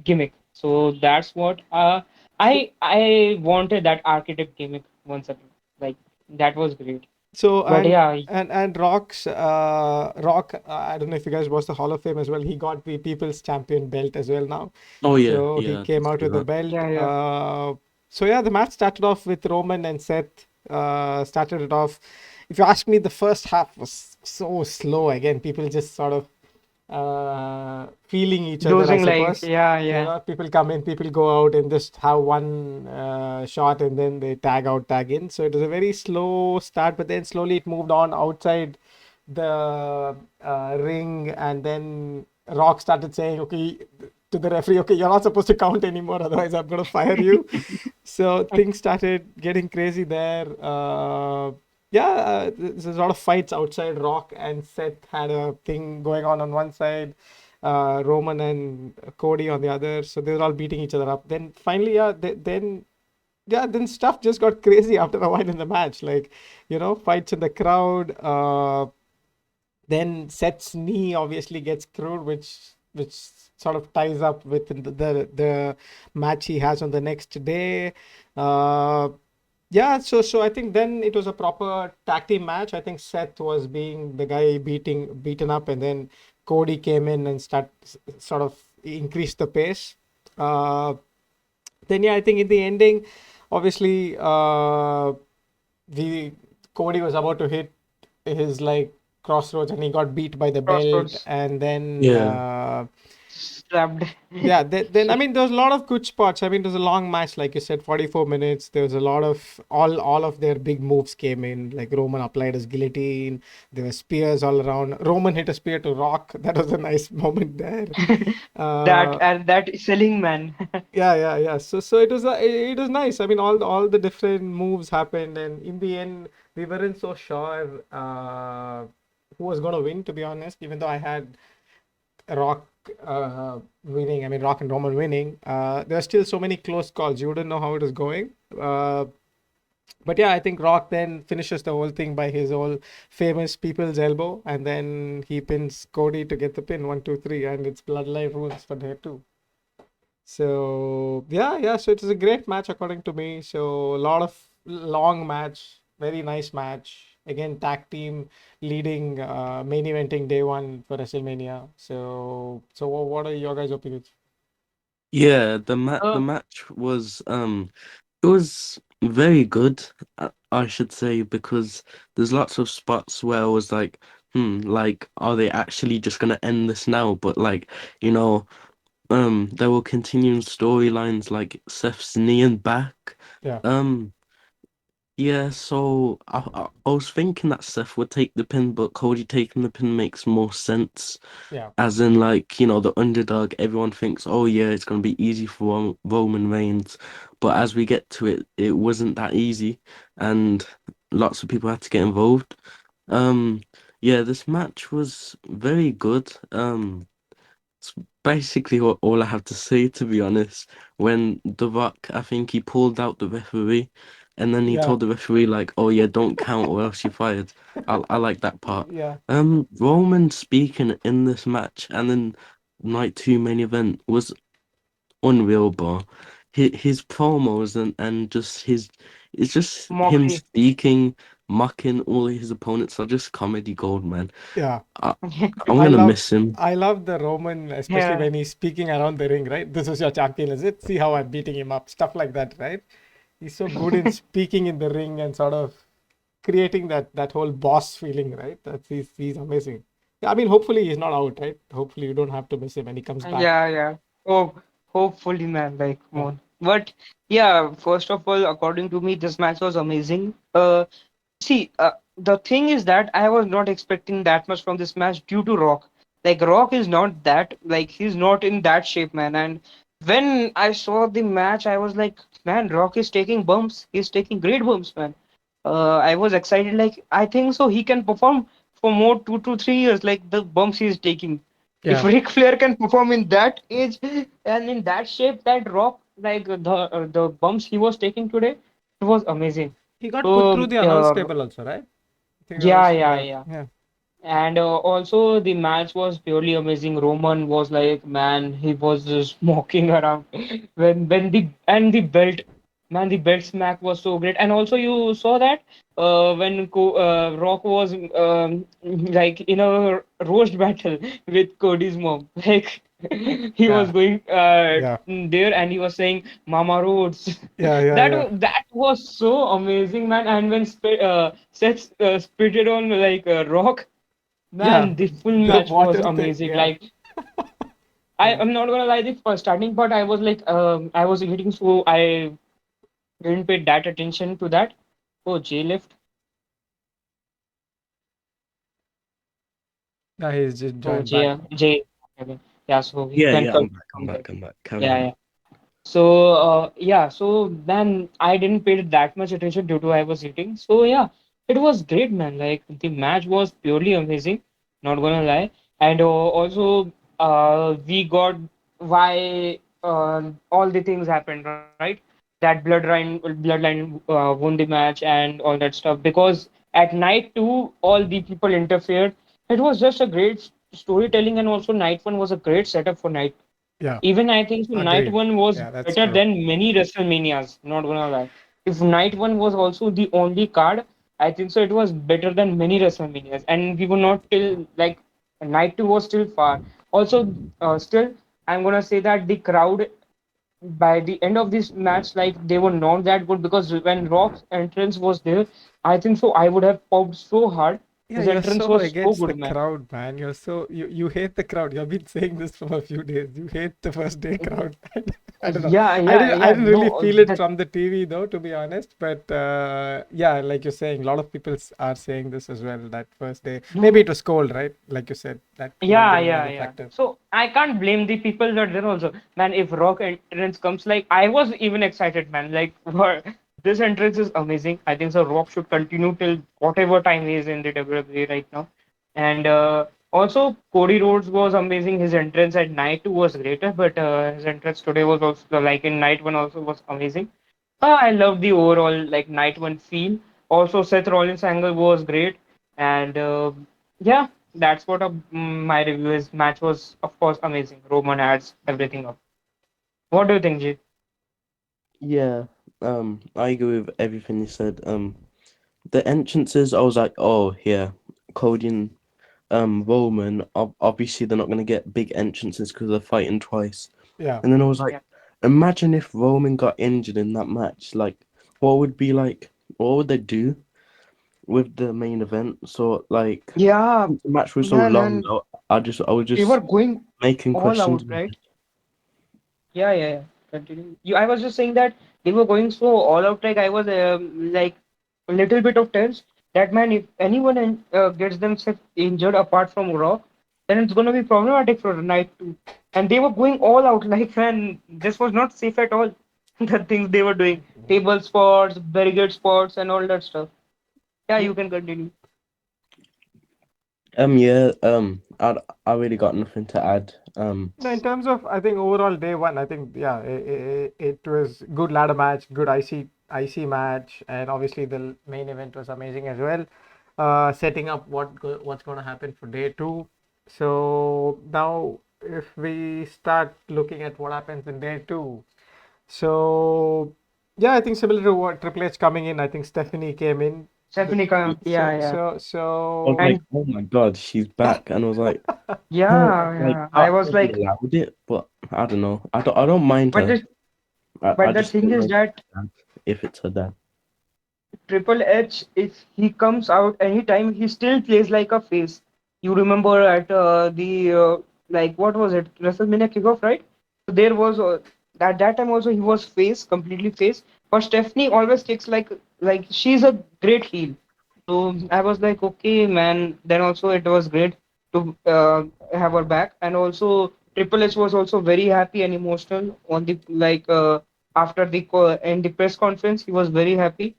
gimmick. So that's what. I wanted that archetype gimmick once again. Like that was great. so But yeah, and Rock. I don't know if you guys watched the Hall of Fame as well. He got the People's Champion belt as well now. Oh yeah, So he yeah, I did came out see with the that. belt. yeah. So yeah, the match started off with Roman and Seth. Started it off. If you ask me, the first half was so slow. Again, people just sort of feeling each other, I Dosing like suppose. yeah. People come in, people go out, and just have one shot, and then they tag out, tag in. So it was a very slow start, but then slowly it moved on outside the ring, and then Rock started saying, "Okay," to the referee, "Okay, you're not supposed to count anymore, otherwise I'm gonna fire you." So things started getting crazy there. Yeah, there's a lot of fights outside. Rock and Seth had a thing going on one side, Roman and Cody on the other. So they were all beating each other up. Then finally, then stuff just got crazy after a while in the match. Like, fights in the crowd. Then Seth's knee obviously gets screwed, which sort of ties up with the match he has on the next day. Yeah, so I think then it was a proper tag team match. I think Seth was being the guy beaten up, and then Cody came in and sort of increased the pace. Then yeah, I think in the ending, obviously, the Cody was about to hit his like crossroads, and he got beat by the belt, Crossroads and then Yeah, strapped. yeah, then I mean, there was a lot of good spots. I mean, it was a long match, like you said, 44 minutes. There was a lot of all of their big moves came in. Like Roman applied his guillotine. There were spears all around. Roman hit a spear to Rock. That was a nice moment there. That Uh, and that selling man. yeah. So it was nice. I mean, all the different moves happened, and in the end, we weren't so sure who was going to win. To be honest, even though I had Rock winning, I mean, Rock and Roman winning, there are still so many close calls. You wouldn't know how it is going. But yeah, I think Rock then finishes the whole thing by his whole famous people's elbow, and then he pins Cody to get the pin 1, 2, 3, and it's bloodline rules for there too. So yeah. So it was a great match according to me. So a lot of long match, very nice match. Again, tag team leading, main eventing day one for WrestleMania. So what are your guys' opinions? Yeah, the Uh, match was it was very good, I should say, because there's lots of spots where I was like, like, are they actually just gonna end this now? But like, you know, there were continuing storylines like Seth's knee and back. Yeah, Um, yeah, so I was thinking that Seth would take the pin, but Cody taking the pin makes more sense. yeah, As in, like, the underdog, everyone thinks, oh yeah, it's gonna be easy for Roman Reigns. But as we get to it, it wasn't that easy, and lots of people had to get involved. Um, yeah, this match was very good. It's basically all I have to say, to be honest. When The Rock, I think he pulled out the referee, and then he yeah, told the referee like, "Oh yeah, don't count or else you're fired." I like that part. yeah, Roman speaking in this match and then night two main event was unreal, bro. His promos and just it's just him Mockery. speaking, mocking all his opponents are just comedy gold, man. yeah. I, I'm I gonna love miss him. I love the Roman, especially Yeah. when he's speaking around the ring, right? This is your champion, is it? See how I'm beating him up, stuff like that, right? He's so good in speaking in the ring and sort of creating that whole boss feeling, right? He's amazing. Yeah, I mean, hopefully he's not out, right? Hopefully you don't have to miss him and he comes back. Yeah. Oh, hopefully, man. Like, come Yeah, on. But yeah, first of all, according to me, this match was amazing. See, the thing is that I was not expecting that much from this match due to Rock. Like, Rock is not that, like, he's not in that shape, man. And when I saw the match, I was like, man, Rock is taking bumps. He's taking great bumps, man. I was excited. Like, I think so. He can perform for more 2 to 3 years, like the bumps he's taking. If yeah. Ric Flair can perform in that age and in that shape, that Rock, like the bumps he was taking today, it was amazing. He got put through So, the announce table also, right? I think there was yeah. yeah, And also the match was purely amazing. Roman was like, man, he was just mocking around when the belt, man, the belt smack was so great. And also you saw that when Rock was like in a roast battle with Cody's mom, like he was yeah, going yeah, there and he was saying Mama Rhodes. yeah. That was so amazing, man. And when Seth spitted on like Rock. Yeah, Man, the full the match was water thing, amazing. yeah, Like yeah. I'm not gonna lie, the first starting part I was like I was eating, so I didn't pay that attention to that. Oh, Jay left. Yeah, he's just Oh, joined back. Jay. Okay. Yeah, so he Yeah, can yeah, come. I'm back. I'm Come back. back. I'm back. Carry on. Yeah. So so then I didn't pay that much attention due to I was eating. So yeah, it was great, man. Like the match was purely amazing. Not gonna lie, and also we got why all the things happened, right? That bloodline won the match and all that stuff because at night two all the people interfered. It was just a great storytelling, and also night one was a great setup for night. Yeah, Even I think so night agreed. one was Yeah, that's better true. than many WrestleManias. Not gonna lie. If night one was also the only card, I think so it was better than many WrestleManias. And we were not till like night two was still far. Also, still I'm gonna say that the crowd by the end of this match, like they were not that good because when Rock's entrance was there, I think so I would have popped so hard. Yeah, His you're entrance so was so against the good, man. crowd, man. You're so you hate the crowd. You've been saying this for a few days. You hate the first day crowd. I don't know. I didn't really No, feel it from the TV though, to be honest. But yeah, like you're saying, a lot of people are saying this as well. That first day, maybe no. it was cold, right? Like you said, that could have been another Yeah. factor. So I can't blame the people that there also. Man, if Rock entrance comes, like I was even excited, man. Like this entrance is amazing. I think so. Rock should continue till whatever time he is in the WWE right now. And Also, Cody Rhodes was amazing. His entrance at night two was greater, but his entrance today was also like in night one also was amazing. I love the overall like night one feel. Also, Seth Rollins' angle was great, and yeah, that's what my review is. Match was of course amazing. Roman adds everything up. What do you think, G? Yeah, I agree with everything you said. The entrances, I was like, oh yeah, Cody and Roman. Obviously, they're not gonna get big entrances because they're fighting twice. Yeah. And then I was Yeah, like, imagine if Roman got injured in that match. Like, what would be like? What would they do with the main event? So like, yeah, since the match was so man, long, and I was they were just going making all questions out, in my right? head. Yeah, yeah, yeah. Continue. I was just saying that they were going so all out. Like I was like a little bit of tense. That man, if anyone gets themselves injured apart from Raw, then it's gonna be problematic for night two. And they were going all out. Like man, this was not safe at all. The things they were doing, table spots, barricade spots, and all that stuff. Yeah, Yeah. you can continue. Yeah, I really got nothing to add. No, in terms of, I think overall day one, I think yeah, it was good ladder match, good IC match, and obviously the main event was amazing as well. Setting up what's going to happen for day two. So now, if we start looking at what happens in day two, so yeah, I think similar to what Triple H coming in, I think Stephanie came in. Stephanie, yeah, So yeah, so I was so like, and oh my God, she's back, and I was like, huh, yeah, like yeah. I not was really like, allowed it, but I don't know. I don't mind but her. the I but the just thing don't is know that if it's her dad. Triple H, if he comes out anytime, he still plays like a face. You remember at the like what was it, WrestleMania kickoff, right? So there was at that time also he was face, completely face. But Stephanie always takes like she's a great heel. So I was like, okay, man. Then also it was great to have her back, and also Triple H was also very happy and emotional on the after the in the press conference. He was very happy,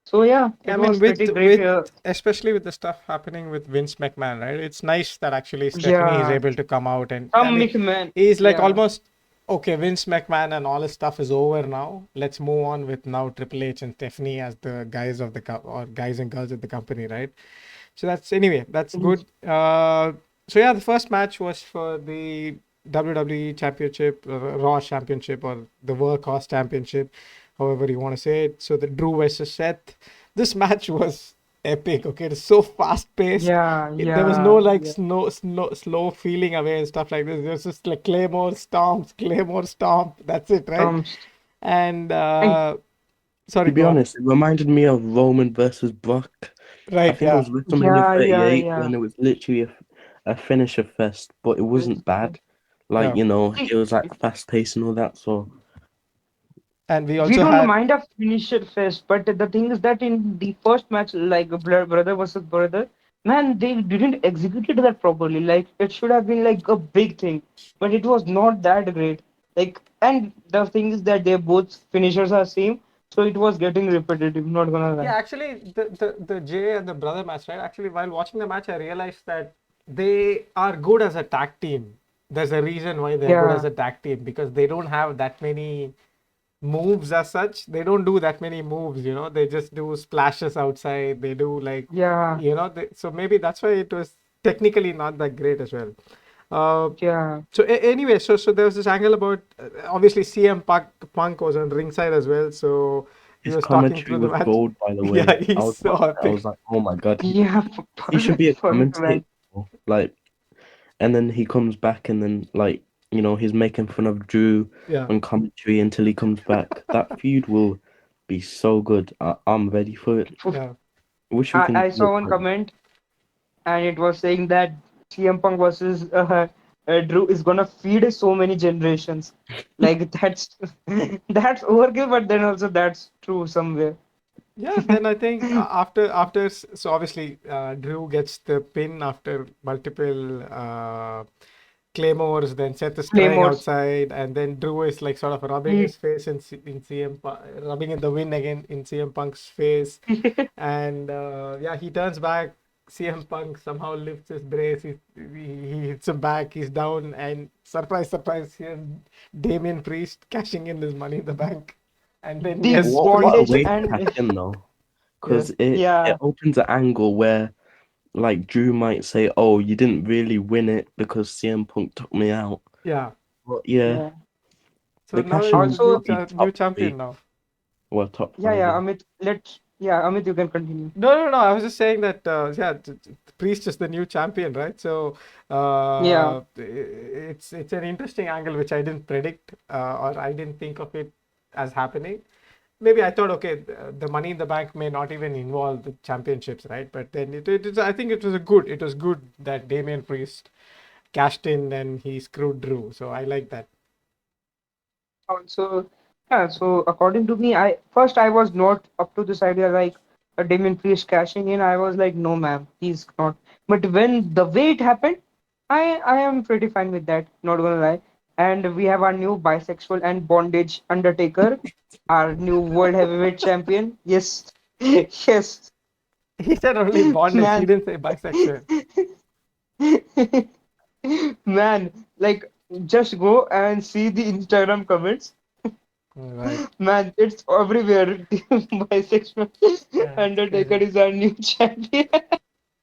so yeah, I it mean, was pretty great with here. especially with the stuff happening with Vince McMahon, right? It's nice that actually Stephanie is Yeah, able to come out and I some mean, McMahon. he's like Yeah, almost okay. Vince McMahon and all his stuff is over now. Let's move on with now Triple H and Stephanie as the guys of the or guys and girls of the company, right? So that's anyway, that's yes. good. So yeah, the first match was for the WWE Championship, Raw Championship, or the Workhorse Championship, however you want to say it. So the Drew versus Seth. This match was epic. Okay, it's so fast paced. Yeah, There was no yeah, like yeah. slow feeling away and stuff like this. There's just like Claymore stomp. That's it, right? Um, And and To sorry, be go on. honest, it reminded me of Roman versus Brock. I Right, think it yeah. was WrestleMania yeah, yeah, 38 yeah. when it was literally a finisher fest, but it wasn't bad. Like, Yeah. it See, was like fast paced and all that. So And we we also don't had mind a finisher fest, but the thing is that in the first match, like brother versus brother, man, they didn't execute it that properly. Like it should have been like a big thing, but it was not that great. Like, and the thing is that they both finishers are same, so it was getting repetitive. Not gonna yeah, lie. actually, the Jay and the brother match, right? Actually, while watching the match, I realized that they are good as a tag team. There's a reason why they're good as Yeah, a tag team because they don't have that many moves as such. They don't do that many moves, you know. They just do splashes outside. They do like, yeah, so maybe that's why it was technically not that great as well. Uh, yeah. so anyway, so there was this angle about obviously Punk was on ringside as well, so he his was talking commentary through the was match. gold, by the Yeah, way. I he's was so watching it, I epic. was like, oh my God, Yeah, he should be a perfect commentator. man. Like, and then he comes back and then like, he's making fun of Drew Yeah, on commentary until he comes back. That feud will be so good. I'm ready for it. yeah, I wish we I, can I do it saw one right. comment and it was saying that CM Punk versus Drew is gonna feed so many generations. Like that's that's overkill, but then also that's true somewhere. yeah. Then I think after so obviously Drew gets the pin after multiple claymores. Then Seth is crying Claymores. outside, and then Drew is like sort of rubbing He, his face in rubbing in the wind again in CM Punk's face, and yeah, he turns back. CM Punk somehow lifts his brace. He hits him back. He's down, and surprise, surprise! Here, Damien Priest cashing in his Money in the Bank, and then The yes, What a bondage Priest. way to and cash in though, Yeah, because it yeah, opens an angle where like Drew might say, "Oh, you didn't really win it because CM Punk took me out." yeah. But yeah, yeah. So the now cash he's in the Also, would be new top champion three, now. well, top yeah, five. yeah, Yeah. Amit, Amit, you can continue. No. I was just saying that yeah, Priest is the new champion, right? So Yeah. it's an interesting angle which I didn't predict or I didn't think of it as happening. Maybe I thought, okay, the Money in the Bank may not even involve the championships, right? But then I think it was good that Damian Priest cashed in and he screwed Drew. So I like that. Also, yeah, so according to me, I was not up to this idea like a Damien Priest cashing in. I was like, no, ma'am, he's not. But when the way it happened, I am pretty fine with that. Not gonna lie. And we have our new bisexual and bondage Undertaker, our new world heavyweight champion. Yes, yes, He said only bondage. He man. didn't say bisexual. Man, like just go and see the Instagram comments. Right. Man, it's everywhere. Bisexual It's Undertaker crazy. is our new champion.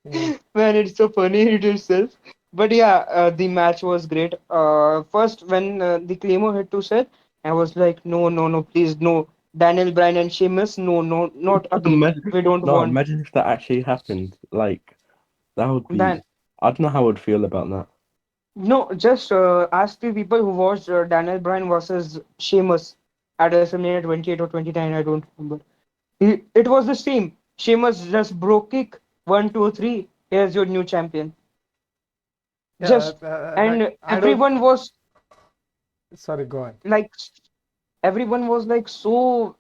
Yeah. Man, it's so funny it itself. But yeah, the match was great. First, when the Claymore hit to Seth, I was like, no, no, no, please, no. Daniel Bryan and Sheamus, no, no, not again. Imagine, We don't no, want. imagine if that actually happened. Like that would be. Dan, I don't know how I would feel about that. no, just ask the people who watched Daniel Bryan versus Sheamus at WrestleMania 28 or 29, I don't remember. It was the same. Sheamus just broke kick. One, two, three. Here's your new champion. Yeah. Just Like and I don't. Sorry, go on. like everyone was like so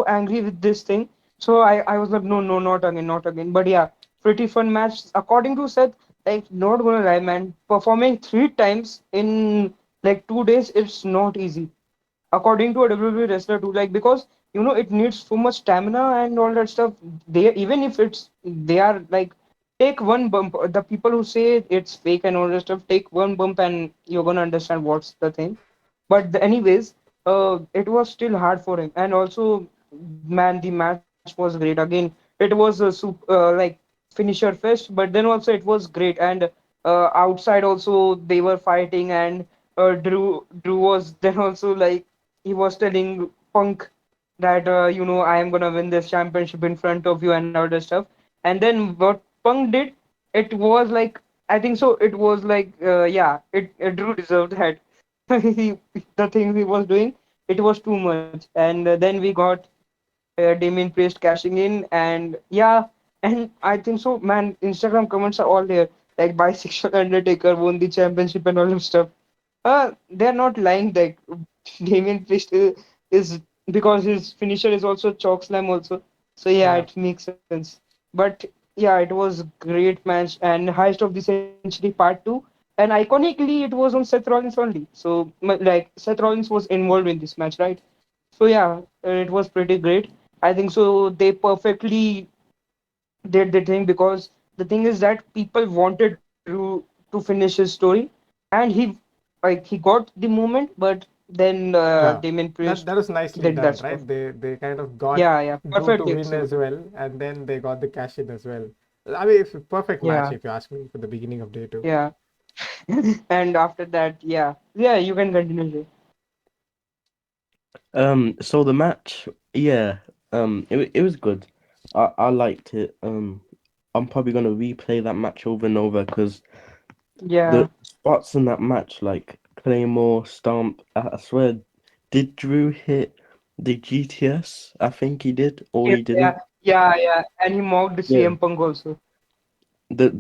angry with this thing. So I was like, no, no, not again, not again. But yeah, pretty fun match. According to Seth, like not gonna lie, man, performing three times in like 2 days, it's not easy according to a WWE wrestler too. Like because it needs so much stamina and all that stuff. They even if they are like take one bump. The people who say it's fake and all that stuff, take one bump and you're gonna understand what's the thing. But anyways, it was still hard for him. And also, man, the match was great. Again, it was a like finisher fest, but then also it was great. And outside also they were fighting and. Drew was then also like he was telling Punk that I am gonna win this championship in front of you and all that stuff. And then what Punk did, it was like I think so. It was like yeah, it Drew deserved that. he, the things he was doing, it was too much. And then we got Damien Priest cashing in, and yeah, and I think so. Man, Instagram comments are all there. Like bisexual Undertaker won the championship and all that stuff. They're not lying. Like Damien Priest is because his finisher is also choke slam also. So yeah, Yeah. it makes sense. But yeah, it was great match and highest of the century part two. And iconically, it was on Seth Rollins only. So like Seth Rollins was involved in this match, right? So yeah, it was pretty great. I think so. They perfectly did the thing because the thing is that people wanted Drew to finish his story, and he got the moment, but then Yeah, Damien Priest that was nicely did that done, stuff. right? They kind of got Yeah, yeah, Drew to perfectly win as executed. well, and then they got the cash in as well. I mean, it's a perfect match Yeah, if you ask me for the beginning of day two. yeah. And after that, yeah, yeah, you can continue. Jay. So the match, yeah, it was good. I liked it. I'm probably gonna replay that match over and over because the Yeah, spots in that match, like Claymore, Stomp, I swear, did Drew hit the GTS? I think he did, or yeah, he yeah, didn't. yeah. And he mocked the Yeah. CM Punk also. The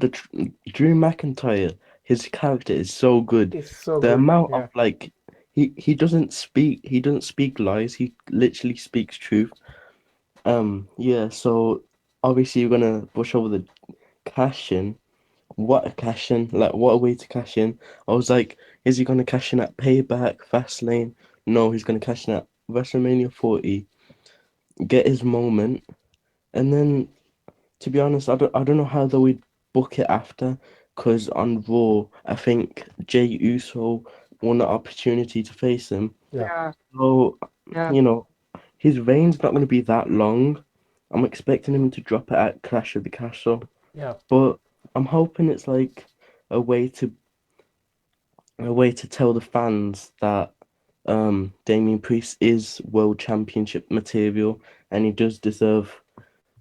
Drew McIntyre, his character is so good. It's so The good. amount of Yeah, like he doesn't speak lies. He literally speaks truth. Yeah, so obviously you're gonna push over the cash in. What a cash in! Like what a way to cash in. I was like, is he gonna cash in at Payback, Fastlane? No, he's gonna cash in at WrestleMania 40, get his moment, and then to be honest, I don't know how they would book it after, because on Raw, I think Jey Uso won the opportunity to face him. Yeah. Yeah, So, yeah, you know, his reign's not going to be that long. I'm expecting him to drop it at Clash of the Castle, Yeah. but I'm hoping it's like a way to a way to tell the fans that Damien Priest is world championship material and he does deserve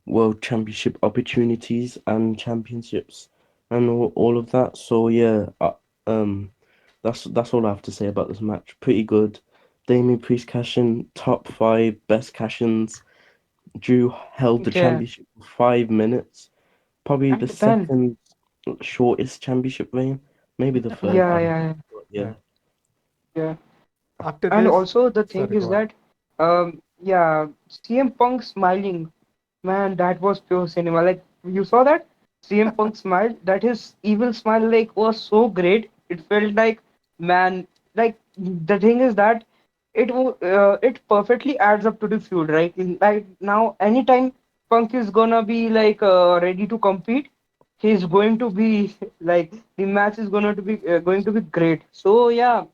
world championship opportunities and championships and all of that. So yeah, that's all I have to say about this match. Pretty good. Damien Priest cash in, top five best cash-ins. Drew held the yeah. championship for 5 minutes. Probably the And then, second shortest championship reign. Maybe the third. yeah, I don't know. yeah, But Yeah. yeah. yeah. After And this, also the thing sorry, is go on. that, yeah, CM Punk smiling, man, that was pure cinema. Like you saw that CM Punk smile, that his evil smile like was so great. It felt like, man, like the thing is that it perfectly adds up to the feud, right? Like now, anytime Punk is gonna be like ready to compete, he's going to be like the match is going to be great. So yeah,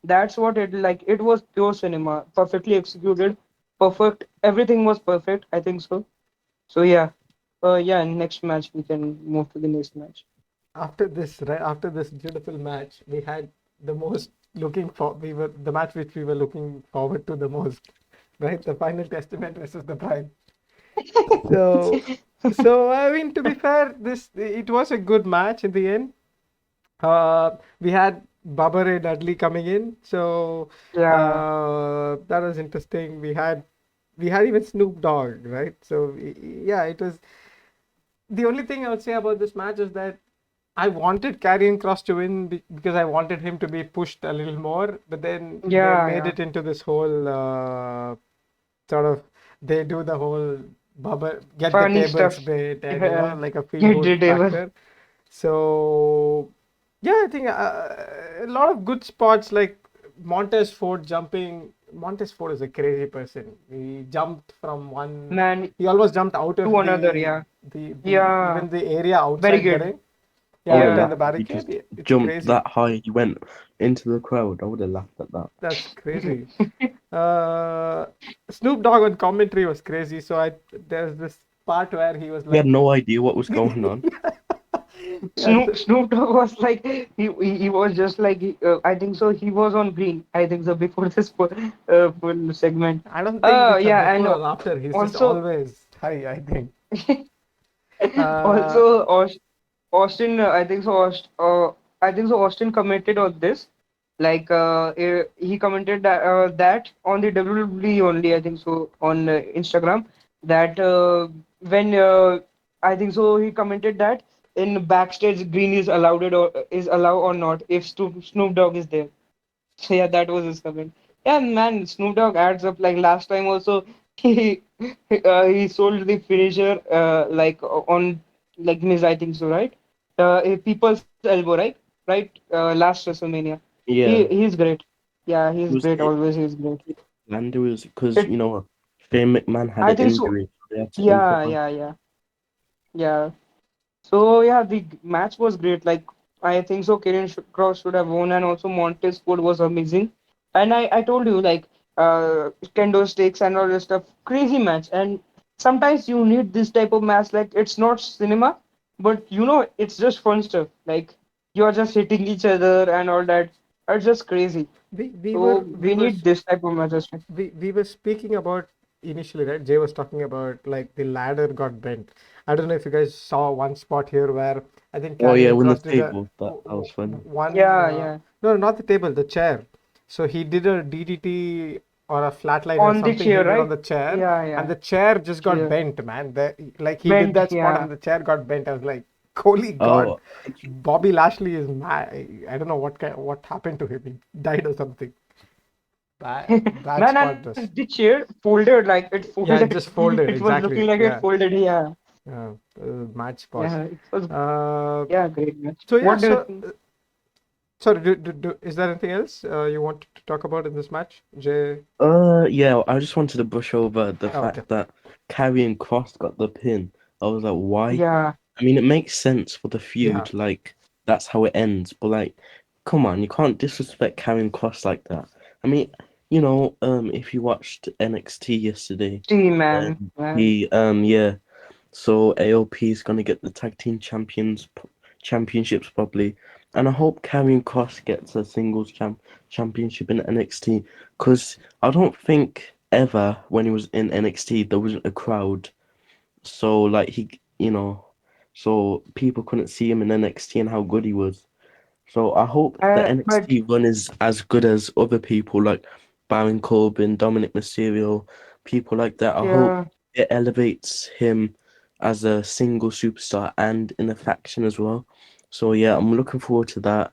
that's what it like. It was pure cinema, perfectly executed, perfect. Everything was perfect. I think so. So yeah, yeah. Next match we can move to the next match. After this, right after this beautiful match, we had the most looking for we were the match which we were looking forward to the most, right? The Final Testament versus the Bride. So, I mean, to be fair, this it was a good match in the end. We had Baba Ray Dudley coming in, so Yeah, that was interesting. We had even Snoop Dogg, right? So yeah, it was the only thing I would say about this match is that I wanted Karrion Cross to win because I wanted him to be pushed a little more, but then they yeah, made yeah. it into this whole sort of they do the whole bubble get the Funny tables stuff. bit and Yeah, like a feel get good readable. factor. So yeah, I think a lot of good spots like Montez Ford jumping. Montez Ford is a crazy person. He jumped from one. Man, He almost jumped out of to another. Yeah, the yeah. even the area Very outside the good. ring. Yeah, Oh Yeah, behind yeah, the he barricade. just It's jumped crazy. that high. He went into the crowd. I would have laughed at that. That's crazy. Uh, Snoop Dogg on commentary was crazy. So there's this part where he was He had like, no idea what was going on. yeah, Snoop Dogg was like he was just like I think so. He was on green. I think so before this full segment. I don't think it's a Yeah, and before or after. He's just also always high, I think. Uh, also Austin, I think so. Austin commented on this, like he commented that on the WWE only. I think so on Instagram that when I think so he commented that in backstage green is allowed or is allowed or not if Snoop Dogg is there. So yeah, that was his comment. Yeah, man, Snoop Dogg adds up. Like last time also, he he sold the finisher like on like Miz, I think so, right? People's elbow, right. Last WrestleMania. Yeah, He's great. Yeah, he's was great. it Always, he's great. and it was because It, Shane McMahon had I an think so. injury, so they had to Yeah, improvise. yeah, yeah, yeah. So yeah, the match was great. Like I think so, Cross should have won, and also Montez Ford was amazing. And I told you like kendo sticks and all this stuff, crazy match. And sometimes you need this type of match. Like it's not cinema, but it's just fun stuff. Like you're just hitting each other and all that. It's just crazy. we we So were we we were need this type of matches. we were speaking about initially, right? Jay was talking about like the ladder got bent. I don't know if you guys saw one spot here where I think Oh yeah, Karrion when the Cross did a table that was funny. one. Yeah, yeah. No, not the table, the chair. So he did a DDT or a flatline or On the something he chair, did on right? the chair, Yeah, and yeah. the chair just got Chair. bent, man. Like he did Bent. that spot Yeah. and the chair got bent. I was like, holy God, Oh, Bobby Lashley is mad. I don't know what happened to him. He died or something. Bad Man, spot and this. the chair folded like it Yeah, it folded. just folded It was looking exactly. like it Yeah, folded. Yeah, yeah. Match spots. yeah. It was Uh, yeah, great match. so yeah. What do you So think? sorry. Is there anything else you want to talk about in this match, Jay? yeah, I just wanted to brush over the Oh, okay. fact that Karrion Cross got the pin. I was like, why? Yeah, I mean, it makes sense for the Yeah. feud. Like that's how it ends. But like, come on, you can't disrespect Karrion Cross like that. I mean, if you watched NXT yesterday, See, man, then man. yeah. So AOP is gonna get the tag team championships probably, and I hope Karrion Cross gets a singles championship in NXT because I don't think ever when he was in NXT there wasn't a crowd, so like so people couldn't see him in NXT and how good he was. So I hope the But NXT run is as good as other people like Baron Corbin, Dominic Mysterio, people like that. I hope yeah, it elevates him as a single superstar and in a faction as well. So yeah, I'm looking forward to that.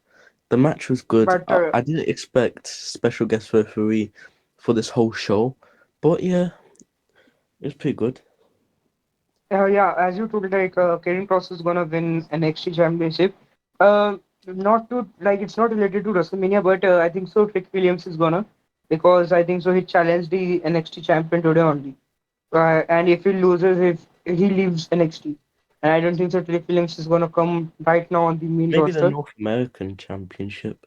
The match was good. but I didn't expect special guest referee for this whole show, but yeah, it's pretty good. yeah, as you told, like Karen Cross is gonna win an NXT championship. Uh, Not to like it's not related to WrestleMania, but I think so. Trick Williams is gonna because I think so. He challenged the NXT champion today only. And if he loses, if he leaves NXT, and I don't think so. Trick Williams is gonna come right now on the main Maybe the roster. North American Championship.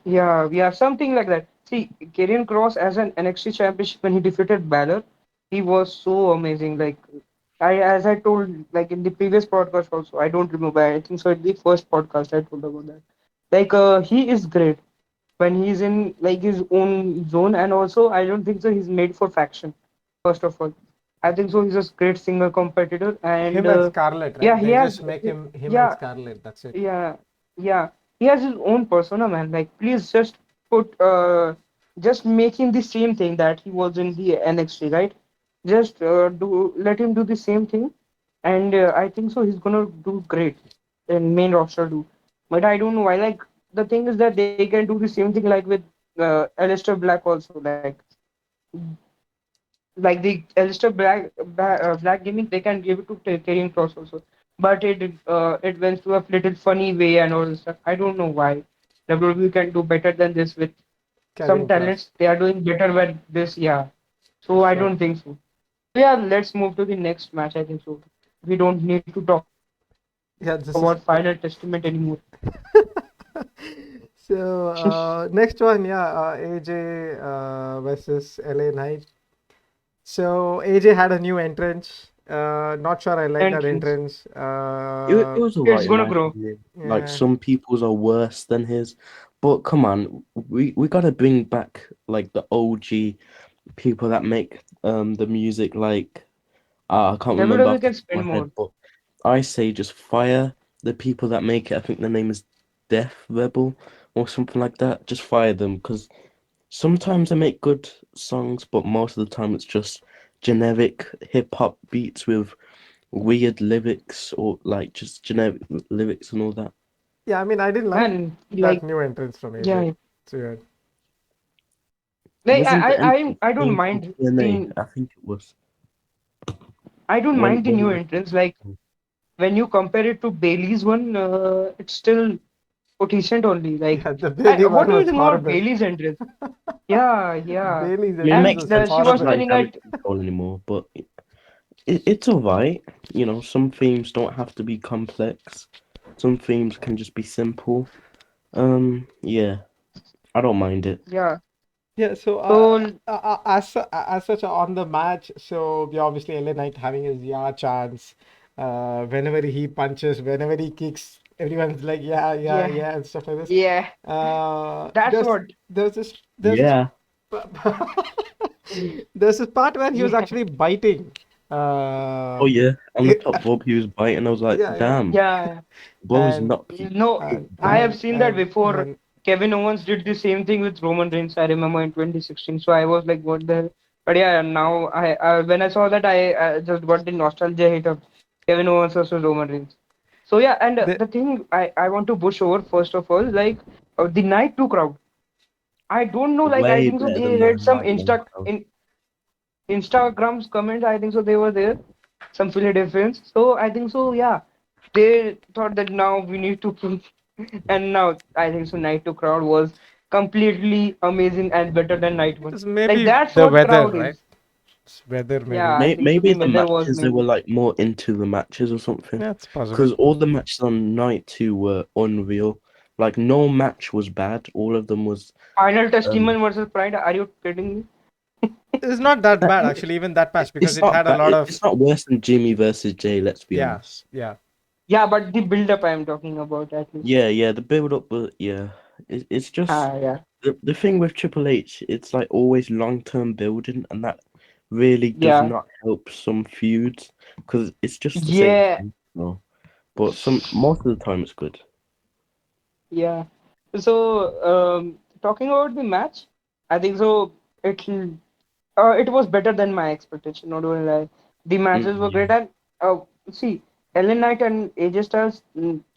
Yeah, something like that. See, Karrion Cross as an NXT championship when he defeated Balor, he was so amazing. Like as I told like in the previous podcast also, I don't remember. I think so in the first podcast I told about that. Like he is great when he's in like his own zone, and also I don't think so he's made for faction. First of all, I think so he's a great single competitor, and Him and Scarlett, yeah, right? he They has just make him and yeah Scarlett. That's it. yeah, yeah. He has his own persona, man. Like, please just put, just make him the same thing that he was in the NXT, right? Just let him do the same thing, and I think so. He's gonna do great in main roster too. But I don't know why. Like, the thing is that they can do the same thing like with Aleister Black also. Like the Alistair Black gimmick, they can give it to Karrion Cross also, but it went to a little funny way and all this stuff. I don't know why. WWE can do better than this with some Carrying Cross. talents. They are doing better with this, yeah. So I Sure. don't think so. So yeah, let's move to the next match. I think so. We don't need to talk about Final Testament Yeah, anymore. this is. So next one, yeah, AJ versus LA Knight. So AJ had a new entrance. Not sure I like that Entrance. entrance. It was It's alright in gonna my grow. opinion. Like Yeah, some people's are worse than his, but come on, we gotta bring back like the OG people that make the music. Like I can't remember WWE off the can top of spend my head, more. but I say just fire the people that make it. I think the name is Death Rebel or something like that. Just fire them because sometimes they make good songs, but most of the time it's just generic hip hop beats with weird lyrics or like just generic lyrics and all that. yeah. I mean, I didn't like Man, that like new entrance from AJ. yeah, It's weird. like Wasn't the I entrance don't name from mind TNA? the I think it was I don't when mind the when new he entrance. Like when you compare it to Bailey's one, it's still decent only. Like Yeah, the Bailey what one do you was think about was Bailey's entrance? Yeah. Bailey's I mean, it And entrance makes was sense she because was horrible. like telling damage that control anymore, but it's all right. Some themes don't have to be complex. Some themes can just be simple. Yeah, I don't mind it. yeah. Yeah, so So as such on the match, so we obviously LA Knight having his yeah chance. Whenever he punches, whenever he kicks, everyone's like yeah, yeah, yeah, yeah, and stuff like this. yeah. That's There's what. there's this Yeah. there's this part where he was Yeah, actually biting. Oh Um, yeah, on the top rope he was biting. I was like, yeah, yeah, damn, yeah. bro's and not peak. No, I have seen that and before. then Kevin Owens did the same thing with Roman Reigns. I remember in 2016. So I was like, what the hell? But yeah, now when I saw that, I just got the nostalgia hit of Kevin Owens versus Roman Reigns. So yeah, and the the thing I want to push over first of all, like the night two crowd. I don't know, like I Way think so. better They than the read some night one crowd. Instagram's comments. I think so. They were there, some Philadelphians. So I think so. Yeah, they thought that now we need to prove, and now I think so. Night two crowd was completely amazing and better than night it one. was Like maybe that's the what weather, crowd right? is. It's weather Yeah, maybe. I think so. Maybe The the weather was matches they were maybe like more into the matches or something. Yeah, it's possible. Because all the matches on night two were unreal. Like no match was bad. All of them was Final um. Testimony versus Pride. Are you kidding me? It's not that that- bad actually, even that match because It's it not had a bad. lot of It's not worse than Jimmy versus Jay. Let's be yeah, honest. yeah. Yeah, but the build-up I'm talking about at least. Yeah. The build up, but yeah, it's just Yeah, the thing with Triple H. It's like always long term building, and that really does yeah, not help some feuds because it's just the same yeah, thing. No, but some most of the time it's good. yeah. So, talking about the match, I think so. It was better than my expectation. Not gonna lie, the matches were Yeah. great. And see, Ellen Knight and AJ Styles,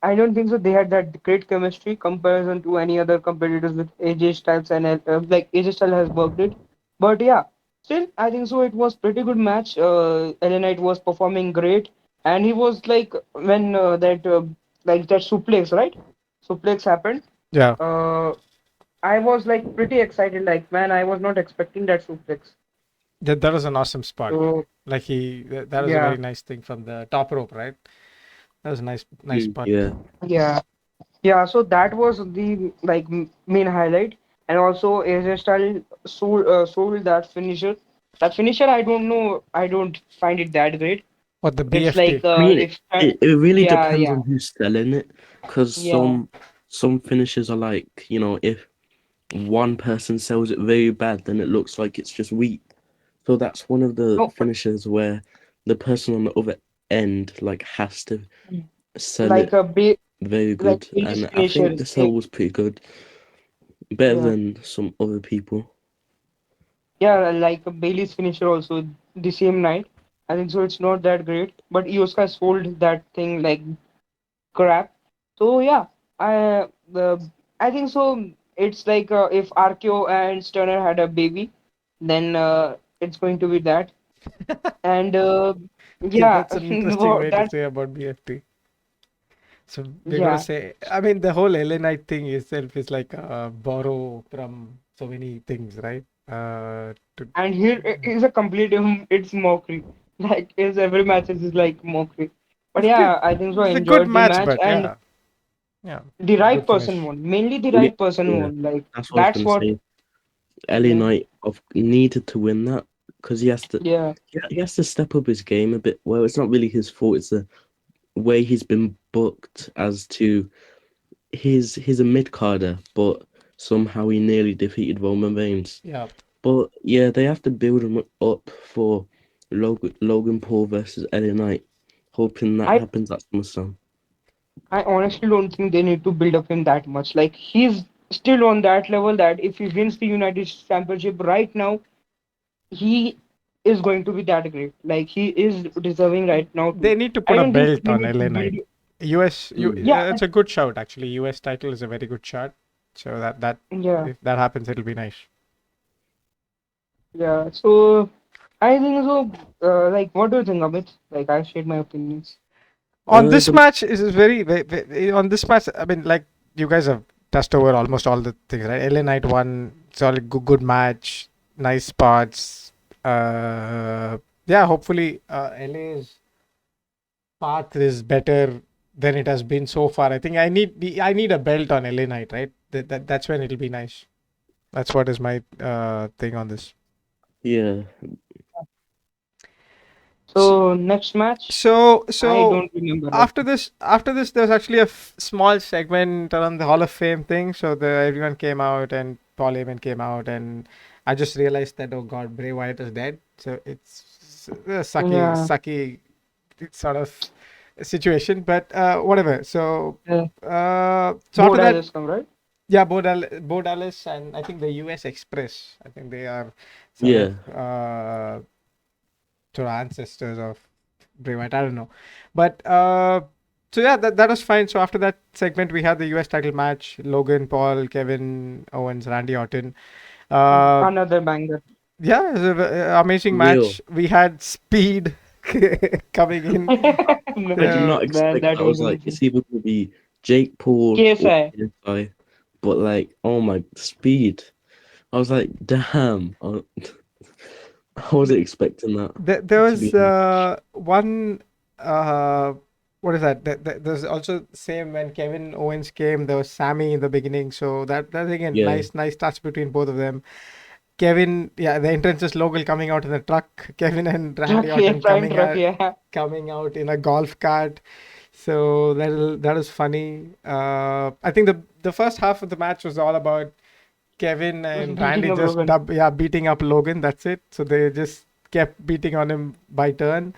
I don't think so. They had that great chemistry comparison to any other competitors with AJ Styles and like AJ Styles has worked it. But yeah, still I think so. It was pretty good match. Ellen Knight was performing great, and he was like when that suplex, right? Suplex happened. Yeah. Uh, I was like pretty excited. Like man, I was not expecting that suplex. That was an awesome spot. So Like that was a yeah, very nice thing from the top rope, right? That was a nice spot. Yeah. yeah, yeah. So that was the like main highlight, and also AJ Styles sold that finisher. That finisher, I don't know. I don't find it that great. What the It's like BFT? I mean, if it really yeah, depends yeah, on who's selling it, because yeah. some finishes are like, if one person sells it very bad, then it looks like it's just weak. So that's one of the No, finishes where the person on the other end like has to sell like it a ba very like good, Bailey's and I think finishers. the sell was pretty good, better Yeah, than some other people. yeah, like a Bailey's finisher also the same night. I think so. It's not that great, but Ioska sold that thing like crap. So yeah, the I think so. It's like if Arkeo and Stunner had a baby, then it's going to be that. And Yeah, yeah, that's an interesting way to that's say about BFT. So we're gonna yeah. say, I mean, the whole Elenite thing itself is like borrow from so many things, right? To And here is a complete it's mockery. Like is every match is like mockery. But it's good. yeah, I think so. I It's a good enjoyed the match, match but and yeah, yeah, the right good person finish. won. Mainly the Yeah, right person yeah, won. Like that's what I was that's gonna what. say. LA Yeah, Knight needed to win that because yeah. he has to step up his game a bit. Well, it's not really his fault. It's the way he's been booked as to he's a mid carder, but somehow he nearly defeated Roman Reigns. Yeah, But yeah, they have to build him up for Logan Paul versus LA Knight, hoping that I happens at SummerSlam. I honestly don't think they need to build up him that much. Like he's still on that level that if he wins the United States Championship right now, he is going to be that great. Like he is deserving right now too. they need to I put a don't think belt we on need to Elenite. build. Mm. Yeah, It's a good shout actually. US title is a very good shot. So that yeah, if that happens, it'll be nice. yeah. So I think so. Like, what do you think, Amit? Like, I shared my opinions. On this The match is on this match. I mean, like you guys have touched over almost all the things, right? LA Knight won, solid good match, nice spots. Yeah, hopefully LA's path is better than it has been so far. I think I need a belt on LA Knight, right? That's when it'll be nice. That's what is my thing on this. yeah, So next match, I So don't remember. Like, after this, there's actually a small segment around the Hall of Fame thing. So everyone came out and Paul Heyman came out, and I just realized that oh god, Bray Wyatt is dead. So it's a yeah, sucky sort of situation, but whatever. yeah. So Bo after that, Dallas come right. yeah, Bo Dallas and I think the US Express. I think they are sort of yeah, sort of ancestors of Bray Wyatt. I don't know, but so yeah, that was fine. So after that segment, we had the US title match: Logan Paul, Kevin Owens, Randy Orton. Uh, Another banger. yeah, it was an amazing real. match. We had Speed coming in. I did Man, not expect that that. I was was like, amazing. it's either gonna be Jake Paul or KSI. KSI, but like, oh my speed! I was like, damn. I wasn't expecting that, There to be was honest. one. Uh, what is that? There's also same when Kevin Owens came. There was Sammy in the beginning, so that's again Yeah. nice touch between both of them. Kevin, yeah, the entrance is Logan coming out in a truck. Kevin and Randy Truck, yeah, Orton flying truck, yeah. coming out in a golf cart. So that is funny. I think the first half of the match was all about Kevin Was and beating Randy up just Logan. beating up Logan. That's it. So they just kept beating on him by turn.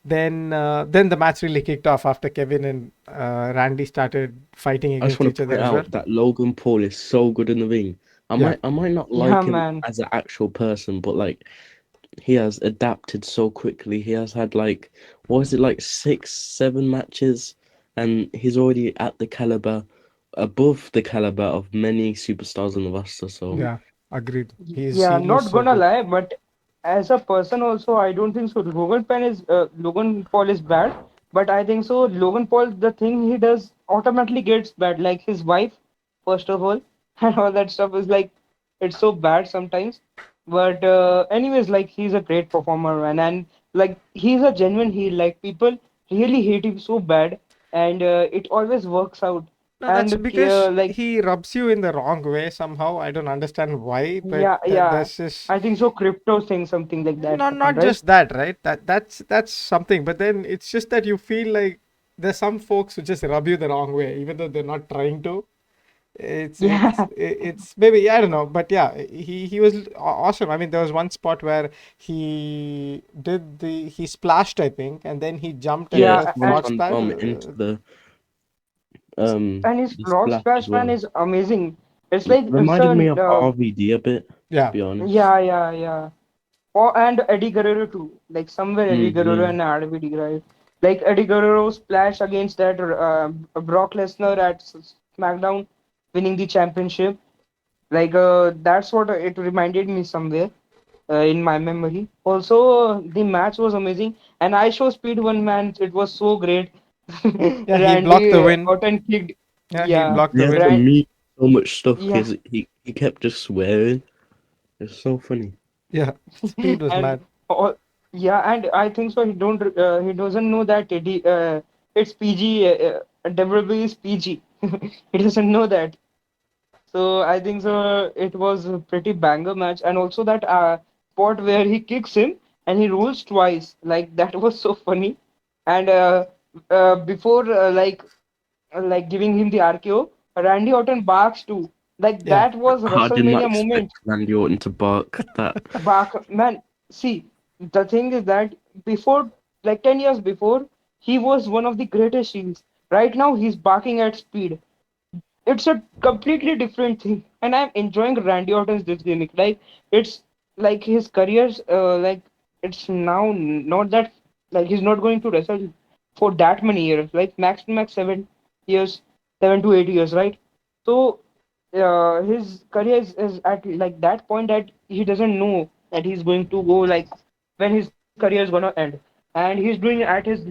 Then the match really kicked off after Kevin and Randy started fighting I just against want each to other point as well. out that Logan Paul is so good in the ring. Yeah, I might not Yeah, like him man. as an actual person, but like he has adapted so quickly. He has had like, what is it, like 6, 7 matches, and he's already at the caliber, above the caliber of many superstars in the roster. So yeah, agreed. Yeah, He's not so gonna good. lie, but as a person also, I don't think so. Logan Paul is bad, but I think so. Logan Paul, the thing he does automatically gets bad. Like his wife, first of all, and all that stuff is like it's so bad sometimes. But anyways, like he's a great performer, man, and like he's a genuine heel. Like people really hate him so bad, and it always works out. No, that's And because like he rubs you in the wrong way somehow. I don't understand why, but yeah, yeah. that's just I think so. Crypto thing, something like that happened, not right? just that, right? That's something. But then it's just that you feel like there's some folks who just rub you the wrong way, even though they're not trying to. Yeah, It's maybe I don't know, but yeah, he was awesome. I mean, there was one spot where he splashed, I think, and then he jumped and did yeah, a yeah, frog Swanton splash. Bomb into and his the frog splash as splash man well. is amazing. It's like it's Reminded me a of RVD a bit, to Yeah, be honest. yeah, yeah, yeah. Oh, and Eddie Guerrero too. Like somewhere Eddie Guerrero Mm-hmm. and RVD, right? Like Eddie Guerrero splash against that Brock Lesnar at SmackDown, winning the championship. Like that's what it reminded me somewhere. In my memory. Also, the match was amazing, and I show speed one man. It was so great. yeah, he blocked the Randy win. Orton kicked. Yeah, he Yeah, blocked They the had to win. Rand. mute so much stuff Yeah, because he kept just swearing. It's so funny. Yeah, speed was and mad. all, yeah, and I think so. He doesn't know that it's PG. WWE is PG. He doesn't know that. So I think so. It was a pretty banger match, and also that spot where he kicks him and he rolls twice, like that was so funny. And before like giving him the RKO, Randy Orton barks too. Like Yeah, that was I did not WrestleMania expect moment. Randy Orton to bark that. Bark, man. See, the thing is that before, like 10 years before, he was one of the greatest heels. Right now, he's barking at speed. It's a completely different thing, and I'm enjoying Randy Orton's this gimmick. Like it's like his career's like it's now not that like he's not going to wrestle for that many years, like max to max 7 years, 7 to 8 years, right? So his career is at like that point that he doesn't know that he's going to go like when his career is gonna end, and he's doing at his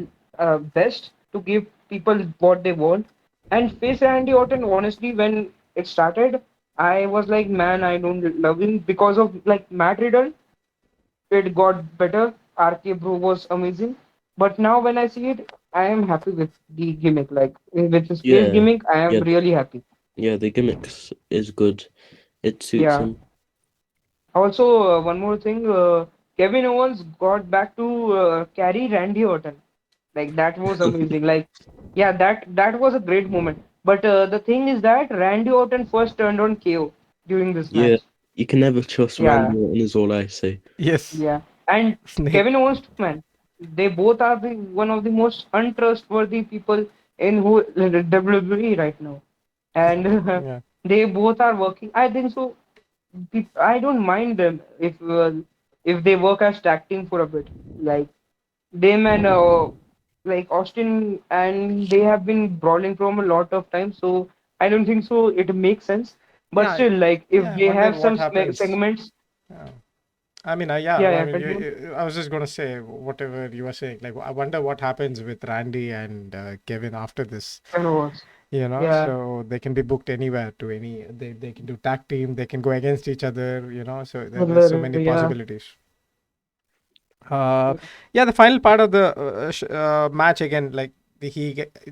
best to give people what they want. And face Randy Orton, honestly, when it started, I was like, man, I don't love him because of like Matt Riddle. It got better. RK Bro was amazing, but now when I see it, I am happy with the gimmick. Like with his face Yeah, gimmick, I am yeah, really happy. yeah. The gimmicks is good. It suits Yeah. him. Also, one more thing, Kevin Owens got back to carry Randy Orton. Like that was amazing. Like, yeah, that was a great moment. But the thing is that Randy Orton first turned on KO during this Yeah, match. you can never trust Yeah, Randy Orton, is all I say. yes, yeah, and Snake. Kevin Owens too, man. They both are the one of the most untrustworthy people in who WWE right now, and Yeah, they both are working. I think so. I don't mind them if they work as tag team for a bit. Like them and like Austin, and they have been brawling from a lot of time. So I don't think so. It makes sense. But yeah, still, like if yeah. I they wonder have what some happens. segments, Yeah. I mean, yeah. yeah, I yeah, mean, continue. I was just gonna say whatever you were saying. Like, I wonder what happens with Randy and Kevin after this. Kevin Owens. Yeah, So they can be booked anywhere to any. They can do tag team. They can go against each other. So there's so many yeah. possibilities. Uh, yeah, the final part of the match again, like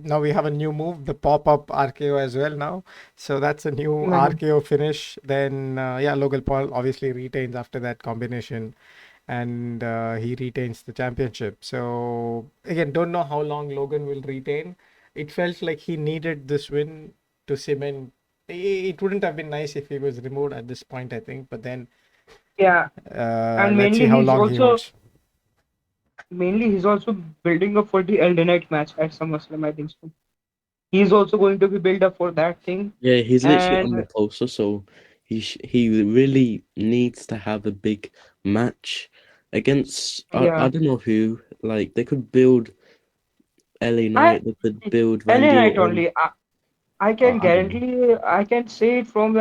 now we have a new move, the pop up RKO as well now. So that's a new Mhm. RKO finish. Then yeah, Logan Paul obviously retains after that combination, and he retains the championship. So again, don't know how long Logan will retain. It felt like he needed this win to cement. It wouldn't have been nice if he was removed at this point, I think. But then Yeah, and let's see mainly how long he holds. he's also building up for the Elden Night match at SummerSlam, I think so. He's also going to be built up for that thing. Yeah, he's literally on the And poster, so he really needs to have a big match against I yeah, don't know who. Like they could build LA I Knight, they could build LA Randy Night Orton. only. I can I don't know. guarantee, I can say it from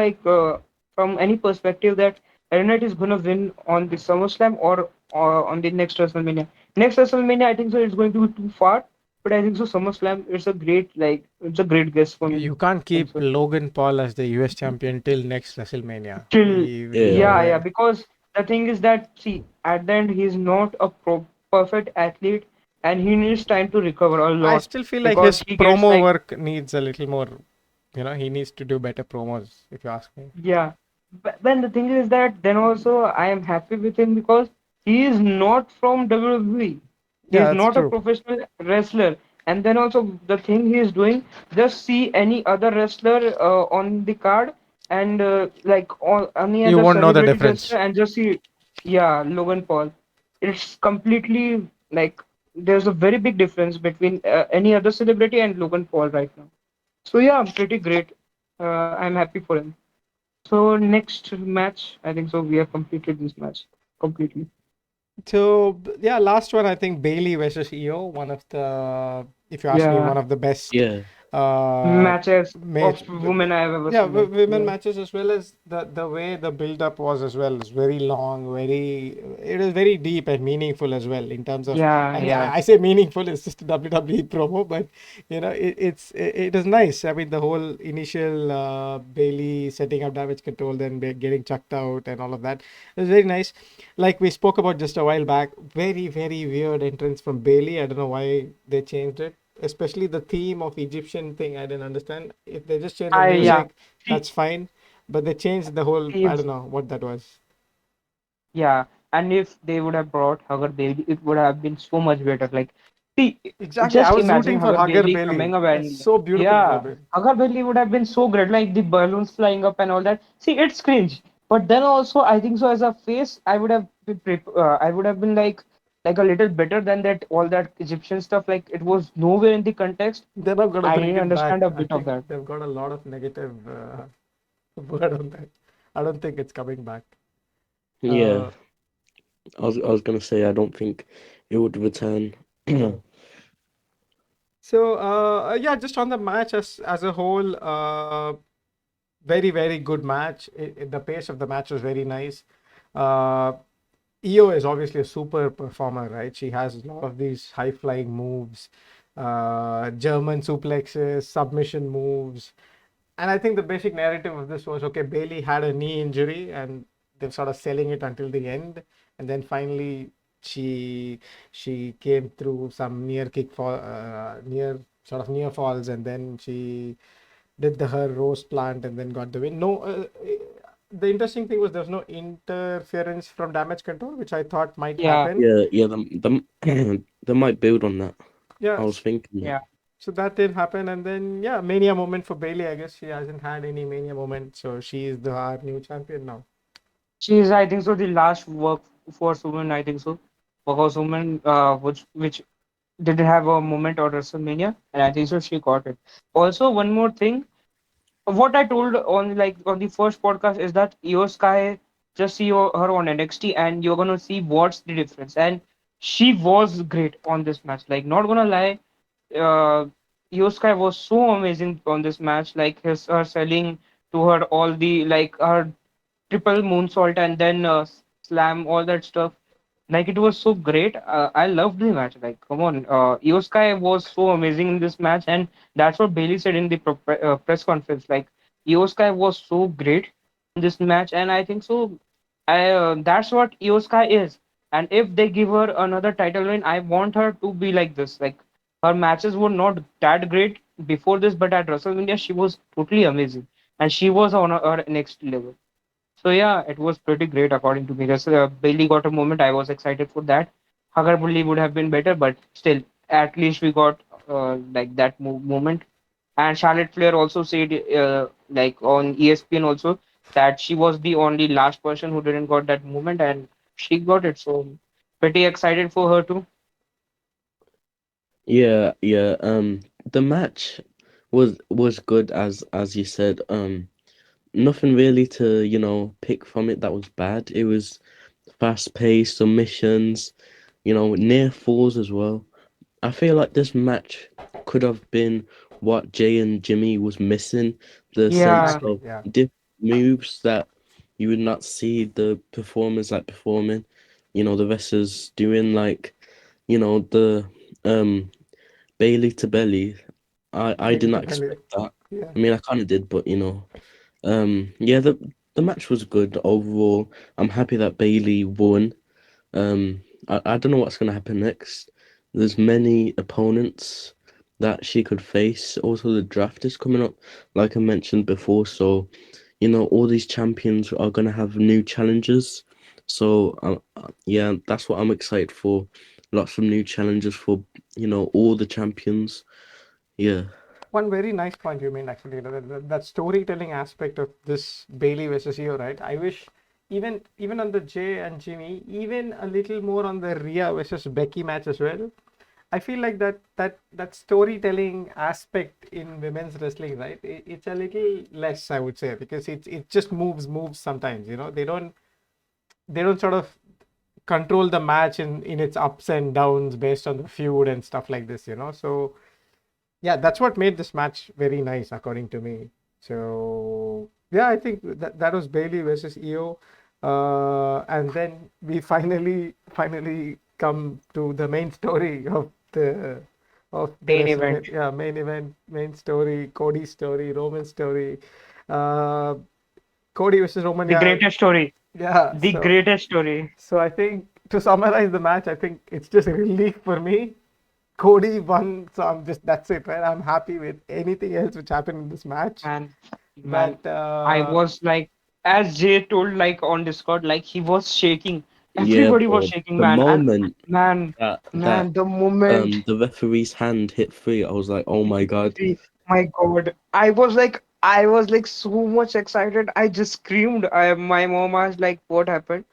from any perspective that Elnett is gonna win on the SummerSlam or on the next WrestleMania. Next WrestleMania, I think so. It's going to be too far, but I think so. SummerSlam, it's a great guess for me. You can't I think keep so. Logan Paul as the US champion till next WrestleMania. Till Yeah, yeah, yeah, Nowhere. because the thing is that see, at the end, he's not a perfect athlete, and he needs time to recover a I lot still feel like because his he gets promo like work needs a little more. He needs to do better promos, if you ask me. yeah, but then the thing is that then also I am happy with him because he is not from WWE. He Yeah, is that's not a true. professional wrestler. And then also the thing he is doing, just see any other wrestler on the card and like all, any You other won't know the celebrity wrestler difference. and just see, yeah, Logan Paul. It's completely like there's a very big difference between any other celebrity and Logan Paul right now. So yeah, I'm pretty great. I'm happy for him. So next match, I think so. We have completed this match completely. So yeah, last one I think Bailey versus EO, one of the, if you ask me, Yeah, one of the best yeah, uh matches ma- of women I have ever yeah, seen. Like women yeah, matches, as well as the way the build up was as well, is very long, very, it is very deep and meaningful as well in terms of, yeah, I mean, yeah. I say meaningful, it's just a WWE promo, but it is nice. I mean, the whole initial Bailey setting up damage control, then getting chucked out and all of that, it was very nice. Like we spoke about just a while back, very very weird entrance from Bailey. I don't know why they changed it, especially the theme of Egyptian thing. I didn't understand. If they just change the I yeah. music, See, that's fine. But they changed the whole. I if don't know what that was. yeah, and if they would have brought Hugger Bailey, it would have been so much better. Like, see, Exactly. I just was imagine rooting for Hugger Hagar Bailey Bailey. coming up It's and so beautiful would have yeah, been. Hugger Bailey would have been so great. Like the balloons flying up and all that. See, it's cringe. But then also, I think so. As a face, I would have been like a little better than that. All that Egyptian stuff. Like it was nowhere in the context. They're not gonna I bring didn't it back. understand a I bit of think that. they've got a lot of negative word on that. I don't think it's coming back. yeah. Uh, I was gonna say I don't think it would return. so yeah, just on the match as a whole, very very good match. The pace of the match was very nice. Uh, EO is obviously a super performer, right? She has a lot of these high flying moves, German suplexes, submission moves. And I think the basic narrative of this was, okay, Bailey had a knee injury and they're sort of selling it until the end. And then finally she she came through some near kick fall, near sort of near falls, and then she did her rose plant and then got the win. No, the interesting thing was there was no interference from damage control, which I thought might Yeah, happen. Yeah, yeah. They might build on that. I was Yes. thinking that. yeah. So that did happen, and then yeah, mania moment for Bailey. I guess she hasn't had any mania moment, so she is our new champion now. She's, I think so, the last workforce woman, I think so. Workforce woman, which didn't have a moment or WrestleMania, and I think so she got it. Also, one more thing, what I told on on the first podcast is that Io Sky, just see her on NXT and you're gonna see what's the difference. And she was great on this match. Like not gonna lie, uh, Io Sky was so amazing on this match. Like her selling to her all the like her triple moonsault and then slam, all that stuff. Like it was so great. I loved the match. Like come on, Io Sky was so amazing in this match, and that's what Bailey said in the press conference. Like Io Sky was so great in this match, and I think so. That's what Io Sky is. And if they give her another title win, I want her to be like this. Like her matches were not that great before this, but at WrestleMania she was totally amazing, and she was on her next level. So yeah, it was pretty great according to me. Just Bailey got a moment. I was excited for that. Hagar Bulli would have been better, but still, at least we got like that moment. And Charlotte Flair also said, like on ESPN also, that she was the only last person who didn't got that moment, and she got it. So pretty excited for her too. Yeah, yeah. The match was good as you said. Nothing really to, pick from it that was bad. It was fast paced submissions, near falls as well. I feel like this match could have been what Jay and Jimmy was missing, the sense Yeah, Exactly. of Yeah. different moves that you would not see the performers like performing, the wrestlers doing like, the um Bailey to belly. I did Bailey to not belly. expect that. Yeah. I mean, I kind of did, but yeah, the match was good overall. I'm happy that Bailey won. I don't know what's gonna happen next. There's many opponents that she could face. Also, the draft is coming up, like I mentioned before. So, all these champions are gonna have new challenges. So, yeah, that's what I'm excited for. Lots of new challenges for, all the champions. Yeah. One very nice point you made actually, that storytelling aspect of this Bailey versus Io, right? I wish even on the Jay and Jimmy, even a little more on the Rhea versus Becky match as well. I feel like that storytelling aspect in women's wrestling, right? It's a little less, I would say, because it just moves sometimes. They don't sort of control the match in its ups and downs based on the feud and stuff like this. So yeah, that's what made this match very nice, according to me. So yeah, I think that was Bailey versus Io, and then we finally come to the main story of the main event, WrestleMania. Yeah, main event, main story, Cody's story, Roman's story, uh, Cody versus Roman. the Yeah, greatest story, yeah. the So greatest story. so I think to summarize the match, I think it's just a relief for me. Cody won, so that's it, right? I'm happy with anything else which happened in this match. Man, man, But I was like, as Jay told, like on Discord, like he was shaking. Yeah, Everybody was bro. shaking, The man. And moment man, that man, the moment, the referee's hand hit free, I was like, oh my God. my God, I was like so much excited. I just screamed. My mom asked like, what happened?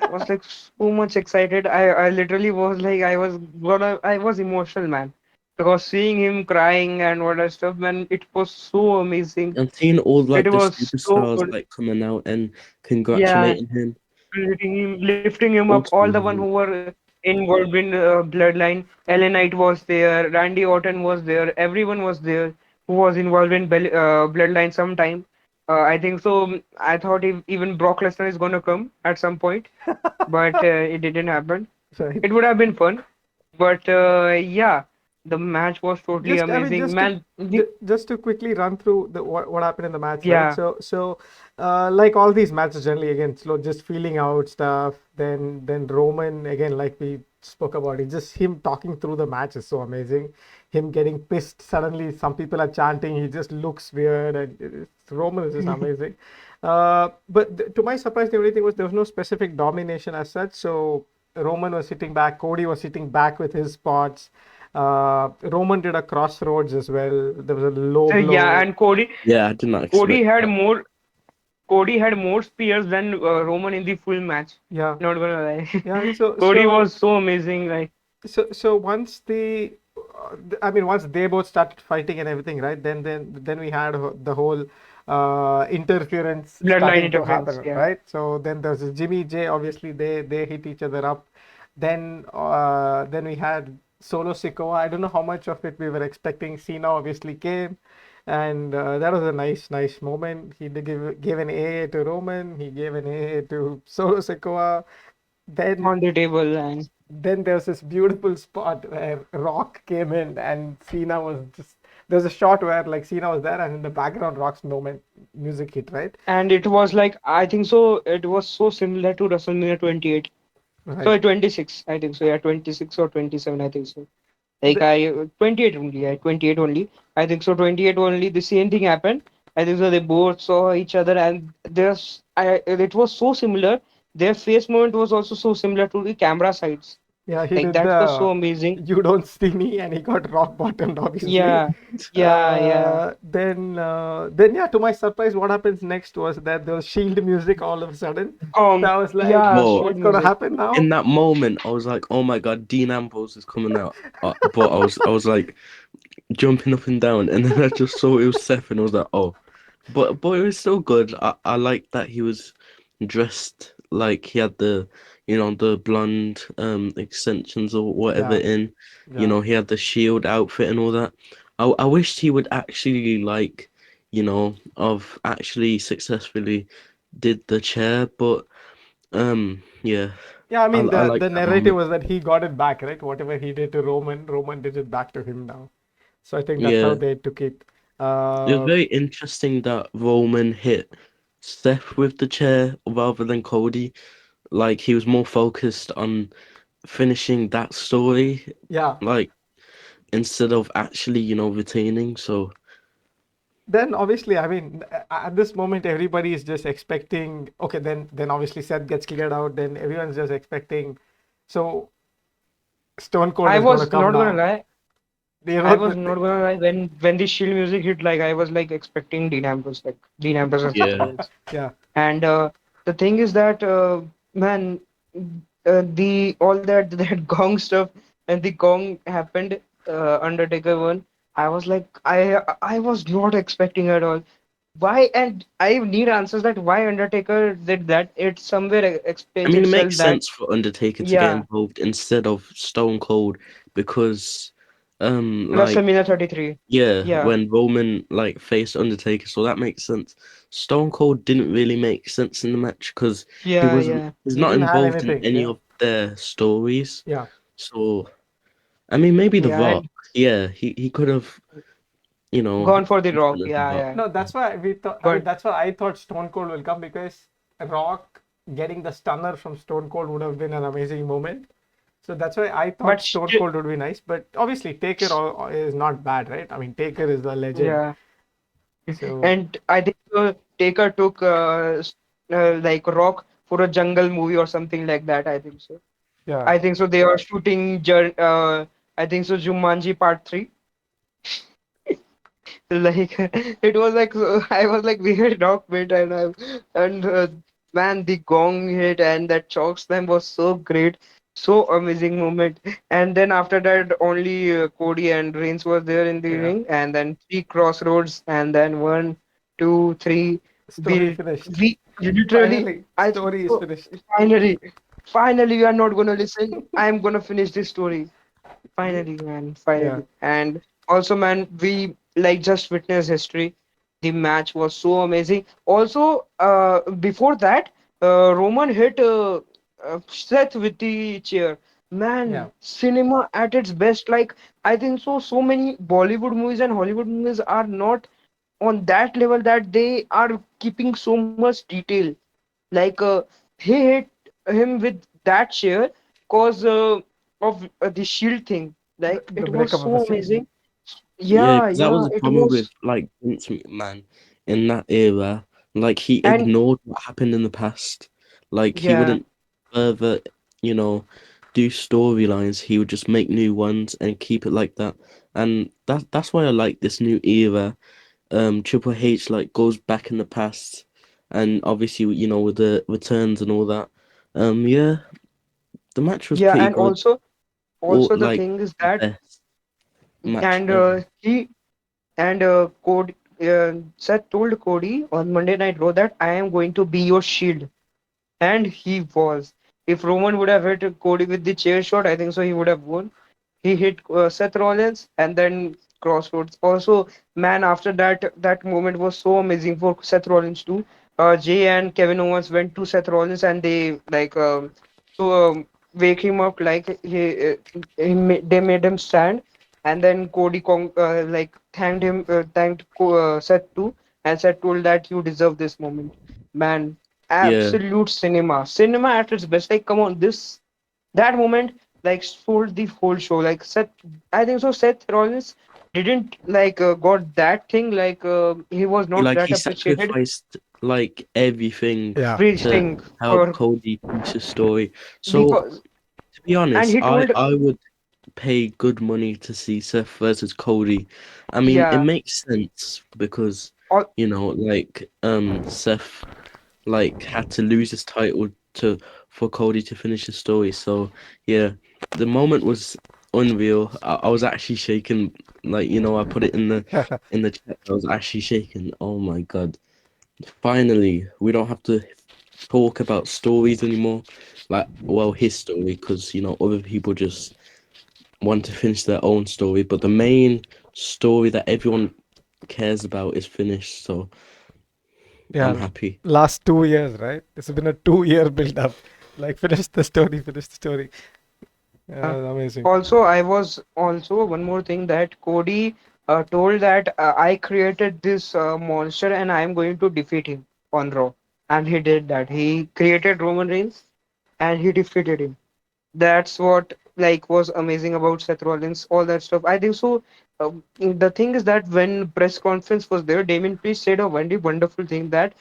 I was like so much excited. I literally was like, I was emotional, man, because seeing him crying and all that stuff, man, it was so amazing. And seeing all It like the was so superstars good. like coming out and Yeah, congratulating him. lifting him up. All the one who Ultimately, were involved in Bloodline. Ellen Knight was there. Randy Orton was there. Everyone was there who was involved in Bloodline sometime. I think so. I thought even Brock Lesnar is gonna come at some point, but it didn't happen. sorry. It would have been fun, but yeah, the match was totally Just I mean, amazing, just to man. The, just to quickly run through what happened in the match, right? yeah, So like all these matches generally, again, slow, just feeling out stuff. Then Roman, again, like we spoke about it, just him talking through the match is so amazing. Him getting pissed suddenly, some people are chanting, he just looks weird, and Roman is just amazing. But to my surprise, the only thing was there was no specific domination as such. So Roman was sitting back, Cody was sitting back with his spots. Roman did a crossroads as well. There was a low so yeah, blow. and Cody, yeah, I did not Cody expect had that. more. Cody had more spears than Roman in the full match. Yeah, Not gonna lie. yeah. So Cody so was so amazing. Like so I mean, once they both started fighting and everything, right? Then we had the whole interference bloodline starting to interference. happen, Yeah. right? So then there's Jimmy J. Obviously, they hit each other up. Then we had Solo Sikoa. I don't know how much of it we were expecting. Cena obviously came, and that was a nice moment. He did gave an A to Roman. He gave an A to Solo Sikoa. Then On the table and then there's this beautiful spot where Rock came in and Cena was just. There's a shot where like Cena was there and in the background Rock's moment music hit, right? it was like I think so. It was so similar to WrestleMania 28. Right. Sorry, 26. I think so. Yeah, 26 or 27. I think so. Like The, 28 only. Yeah, 28 only. I think so. 28 only. The same thing happened. I think so. They both saw each other, and there's. It was so similar. Their face movement was also so similar to the camera sides. yeah, he Like did that was the so amazing. "you don't see me" and he got rock bottomed, obviously. Yeah, yeah. Then yeah, to my surprise, what happens next was that there was Shield music all of a sudden. So Gong. I was like, Yeah, Bro, shield what's gonna music. happen now? in that moment, I was like, "Oh my God, Dean Ambrose is coming out." But I was like jumping up and down, and then I just saw it was Seth, and I was like, "Oh." But it was still good. I like that he was dressed like he had the blonde extensions or whatever Yeah, in. yeah. He had the shield outfit and all that. I wished he would actually of actually successfully did the chair, but yeah. Yeah, I I mean I like the that narrative moment. was that he got it back, right? Whatever he did to Roman, Roman did it back to him now. So I think that's how Yeah. they took it. It was Uh, very interesting that Roman hit Steph with the chair rather than Cody. Like he was more focused on finishing that story, yeah. like instead of actually, retaining. So Then obviously, I mean, at this moment, everybody is just expecting. Okay, then obviously Seth gets cleared out. Then everyone's just expecting. So Stone Cold I is gonna was come not gonna now. lie. You I know, was not gonna lie. When the shield music hit, like I was like expecting Dean Ambrose, like Dean Ambrose and Seth yeah, Rollins. yeah, And the thing is that man, the all that that gong stuff and the gong happened, Undertaker won. I was like, I was not expecting at all. Why? And I need answers that why Undertaker did that. It somewhere I explains mean, it itself makes that sense for Undertaker to get yeah, involved instead of Stone Cold because, like, WrestleMania 33. yeah, Yeah, when Roman like faced Undertaker, so that makes sense. Stone Cold didn't really make sense in the match because he yeah, wasn't yeah, he's he not didn't have involved in anything. any Yeah, of their stories. yeah. So I mean, maybe The yeah, Rock, and yeah, he could have, gone for the Rock. done it, Yeah, but yeah, No, that's why we thought. I mean, gone. that's why I thought Stone Cold will come because Rock getting the stunner from Stone Cold would have been an amazing moment. So that's why I thought But Stone still, Cold would be nice. But obviously, Taker is not bad, right? I mean, Taker is a legend. yeah. So And I think Taker took like Rock for a jungle movie or something like that. I think so. yeah, I think so. They are shooting. I think so. Jumanji Part 3. Like it was like I was like weird rock bit and man the gong hit and that chalk slam was so great, so amazing moment. And then after that only Cody and Reigns was there in the yeah. ring, and then three crossroads, and then one, two, three. Story We finished. we literally Finally, I think story is so. finished. Finally you are not gonna listen. I'm gonna finish this story. We, Finally, man, yeah, finally. And also, man, we like just witnessed history. The match was so amazing. Also, before that, Roman hit Seth with the chair. yeah. Man, cinema at its best. Like, I think so. So many Bollywood movies and Hollywood movies are not on that level that they are keeping so much detail. Like, he hit him with that chair cause of the shield thing. Like, The it was breakup of the so shield. amazing. yeah, Yeah, 'cause that was yeah, the it problem with was. like Vince McMahon in that era. Like he And ignored what happened in the past. Like he yeah, wouldn't further, you know, do storylines. He would just make new ones and keep it like that. And that's why I like this new era. Triple H like goes back in the past, and obviously with the returns and all that. Yeah, the match was yeah, pretty and good. Or also the like thing is the that, best match and ever. he and Cody, Seth told Cody on Monday Night Raw that I am going to be your shield. And he was. If Roman would have hit Cody with the chair shot, I think so he would have won. He hit Seth Rollins and then Crossroads. Also, man, after that moment was so amazing for Seth Rollins too. Jay and Kevin Owens went to Seth Rollins and they like to wake him up. Like they made him stand, and then like thanked Seth too, and Seth told that you deserve this moment. Man, Yeah. absolute cinema at its best. Like, come on, this. That moment like sold the whole show. Like Seth, I think so. Seth Rollins didn't got that thing. He was not that He appreciated. sacrificed like everything Yeah. to Everything help for Cody finish his story. So because to be and honest, he told I would pay good money to see Seth versus Cody. I mean, it yeah makes sense because all Seth had to lose his title to for Cody to finish the story. So yeah, the moment was unreal. I was actually shaking. I put it in the chat. I was actually shaking. Oh my god! Finally, we don't have to talk about stories anymore. His story, because other people just want to finish their own story, but the main story that everyone cares about is finished. So I'm Yeah. happy. Last 2 years, right? It's been a 2 year build up. Like finish the story, finish the story. uh, Amazing. also I was also one more thing that Cody told that I created this monster and I am going to defeat him on Raw, and he did that. He created Roman Reigns and he defeated him. That's what was amazing about Seth Rollins, all that stuff. I think so. The thing is that when press conference was there, Damien Priest said a very wonderful thing that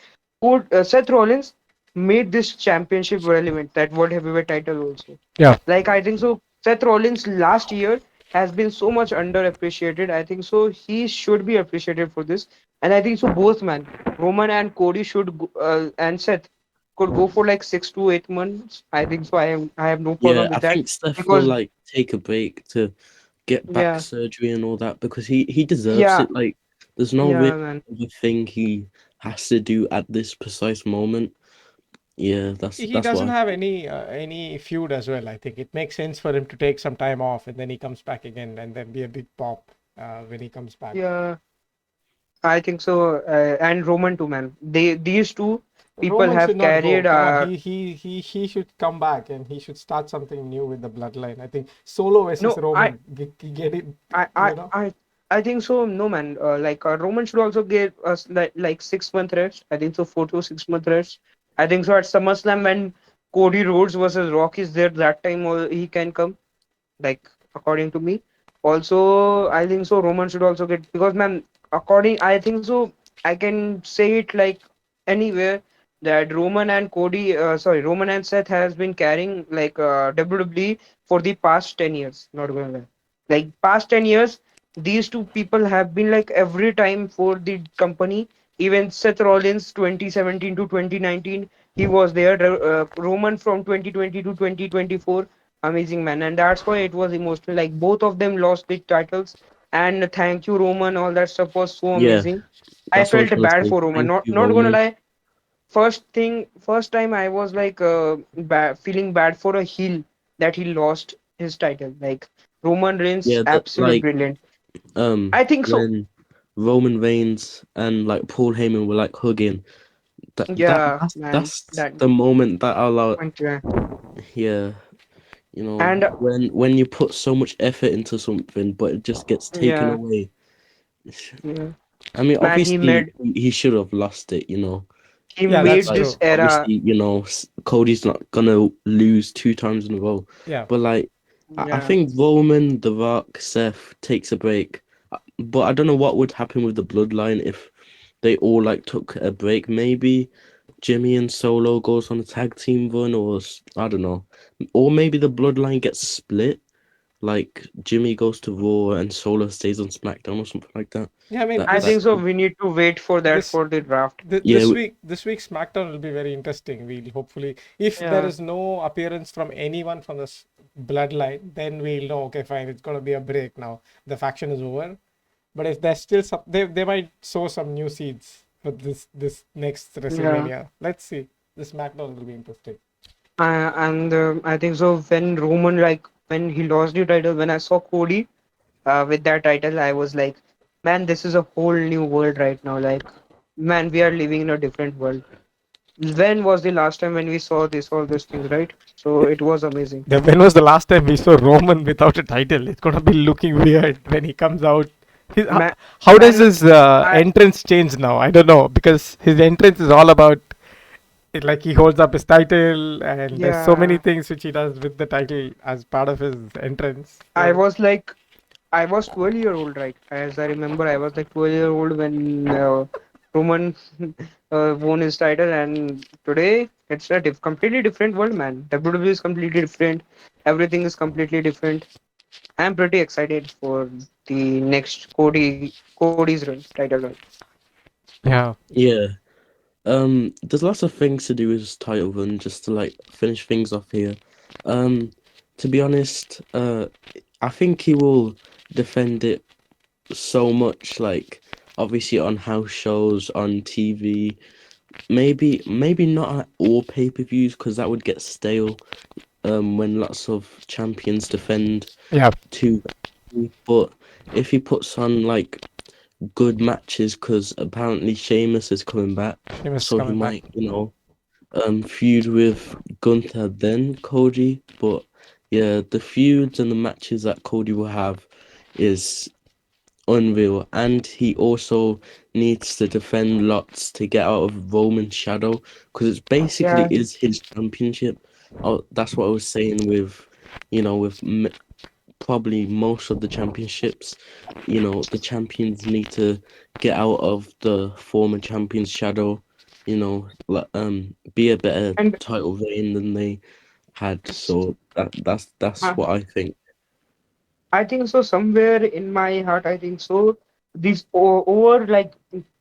Seth Rollins made this championship relevant, that World Heavyweight title also. Yeah. I think so. Seth Rollins last year has been so much underappreciated. I think so. He should be appreciated for this, and I think so. Both man, Roman and Cody and Seth could go for like 6 to 8 months. I think so. I have no Yeah, problem I with that think Steph will because take a break to get back yeah, surgery and all that because he deserves yeah, it. There's no real yeah, man. other thing he has to do at this precise moment. Yeah, He that's doesn't why. have any feud as well. I think it makes sense for him to take some time off and then he comes back again and then be a big pop when he comes back. Yeah, I think so. And Roman too, man. These two people Roman should have not go. carried. Come on, he should come back and he should start something new with the bloodline. I think Solo versus No, I Roman, get it, I I you know. I I think so. No man. Roman should also give us like 6 month rest. I think so. 4 to 6 month rest. I think so. At SummerSlam when Cody Rhodes versus Rock is there, that time he can come. Like according to me. Also, I think so. Roman should also get because man, I think so. I can say it like anywhere that Roman and Seth has been carrying WWE for the past 10 years. Not going to lie. Like past 10 years, these two people have been like every time for the company. Even Seth Rollins 2017 to 2019, he was there. Roman from 2020 to 2024, amazing man, and that's why it was emotional. Like both of them lost the titles, and thank you Roman. All that stuff was so Yeah, amazing. I that's what I was felt gonna bad say. for Roman. Thank Not you, not gonna Roman. lie. First time I was feeling bad for a heel that he lost his title. Like Roman Reigns, Yeah, absolute brilliant. I think so. when Roman Reigns and Paul Heyman were hugging, Yeah, man. that's That the moment that okay. yeah, And when you put so much effort into something but it just gets taken yeah, away. yeah, I mean, man. obviously he should have lost it. He Yeah, that's made Like this true. era. obviously, Cody's not gonna lose 2 times in a row. Yeah. But I Yeah, think Roman, The Rock, Seth takes a break. But I don't know what would happen with the bloodline if they all took a break. Maybe Jimmy and Solo goes on a tag team run, or I don't know. Or maybe the bloodline gets split. Like Jimmy goes to Raw and Solo stays on SmackDown or something like that. Yeah, I mean I That think this so. We need to wait for that this for the draft. yeah, this week's SmackDown will be very interesting. We'll hopefully, if there Yeah, is no appearance from anyone from this bloodline, then we'll know. Okay, fine, it's gonna be a break now. The faction is over. But if there's still some, they might sow some new seeds for this next yeah. WrestleMania. Let's see. This SmackDown will be interesting. And I think so. When he lost the title, when I saw Cody with that title, I was like, man, this is a whole new world right now. Like, man, we are living in a different world. When was the last time when we saw all these things, right? So it was amazing. When was the last time we saw Roman without a title? It's gonna be looking weird when he comes out. Man, How does man, his I entrance change now? I don't know because his entrance is all about like he holds up his title, and there's so many Yeah, things which he does with the title as part of his entrance. I So was like, I was 12-year-old, right? As I remember, I was like 12-year-old when Roman won his title, and today it's a completely different world, man. WWE is completely different. Everything is completely different. I'm pretty excited for the next Cody's run, title run. yeah, Yeah. There's lots of things to do with this title run, just to like finish things off here. Um, to be honest, I think he will defend it so much, like obviously on house shows, on TV. Maybe not at all pay-per-views because that would get stale. When lots of champions defend yeah, two, but if he puts on like good matches, because apparently Sheamus is coming back, Sheamus is so he coming back. might, feud with Gunther then Cody. But yeah, the feuds and the matches that Cody will have is unreal, and he also needs to defend lots to get out of Roman's shadow because it's basically Yeah, is his championship. Oh, that's what I was saying with, with probably most of the championships. The champions need to get out of the former champion's shadow. Be a better and title reign than they had. So that's uh, what I think. I think so. Somewhere in my heart, I think so. These over like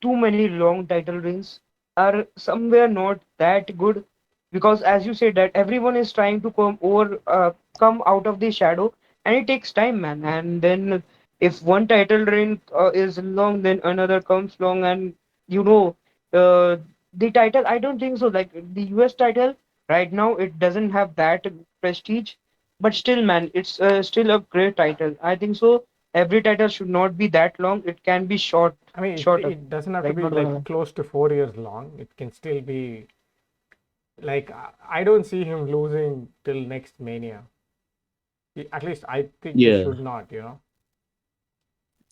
too many long title reigns are somewhere not that good because, as you said, that everyone is trying to come out of the shadow, and it takes time, man. And then if one title reign is long, then another comes long, and you know, uh, the title. I don't think so. Like the US title right now, it doesn't have that prestige, but still, man, it's still a great title. I think so. Every title should not be that long. It can be I mean, shorter. it doesn't have to Like be not gonna like lie. close to 4 years long. It can still be like I don't see him losing till next Mania. At least I think he Yeah. should not.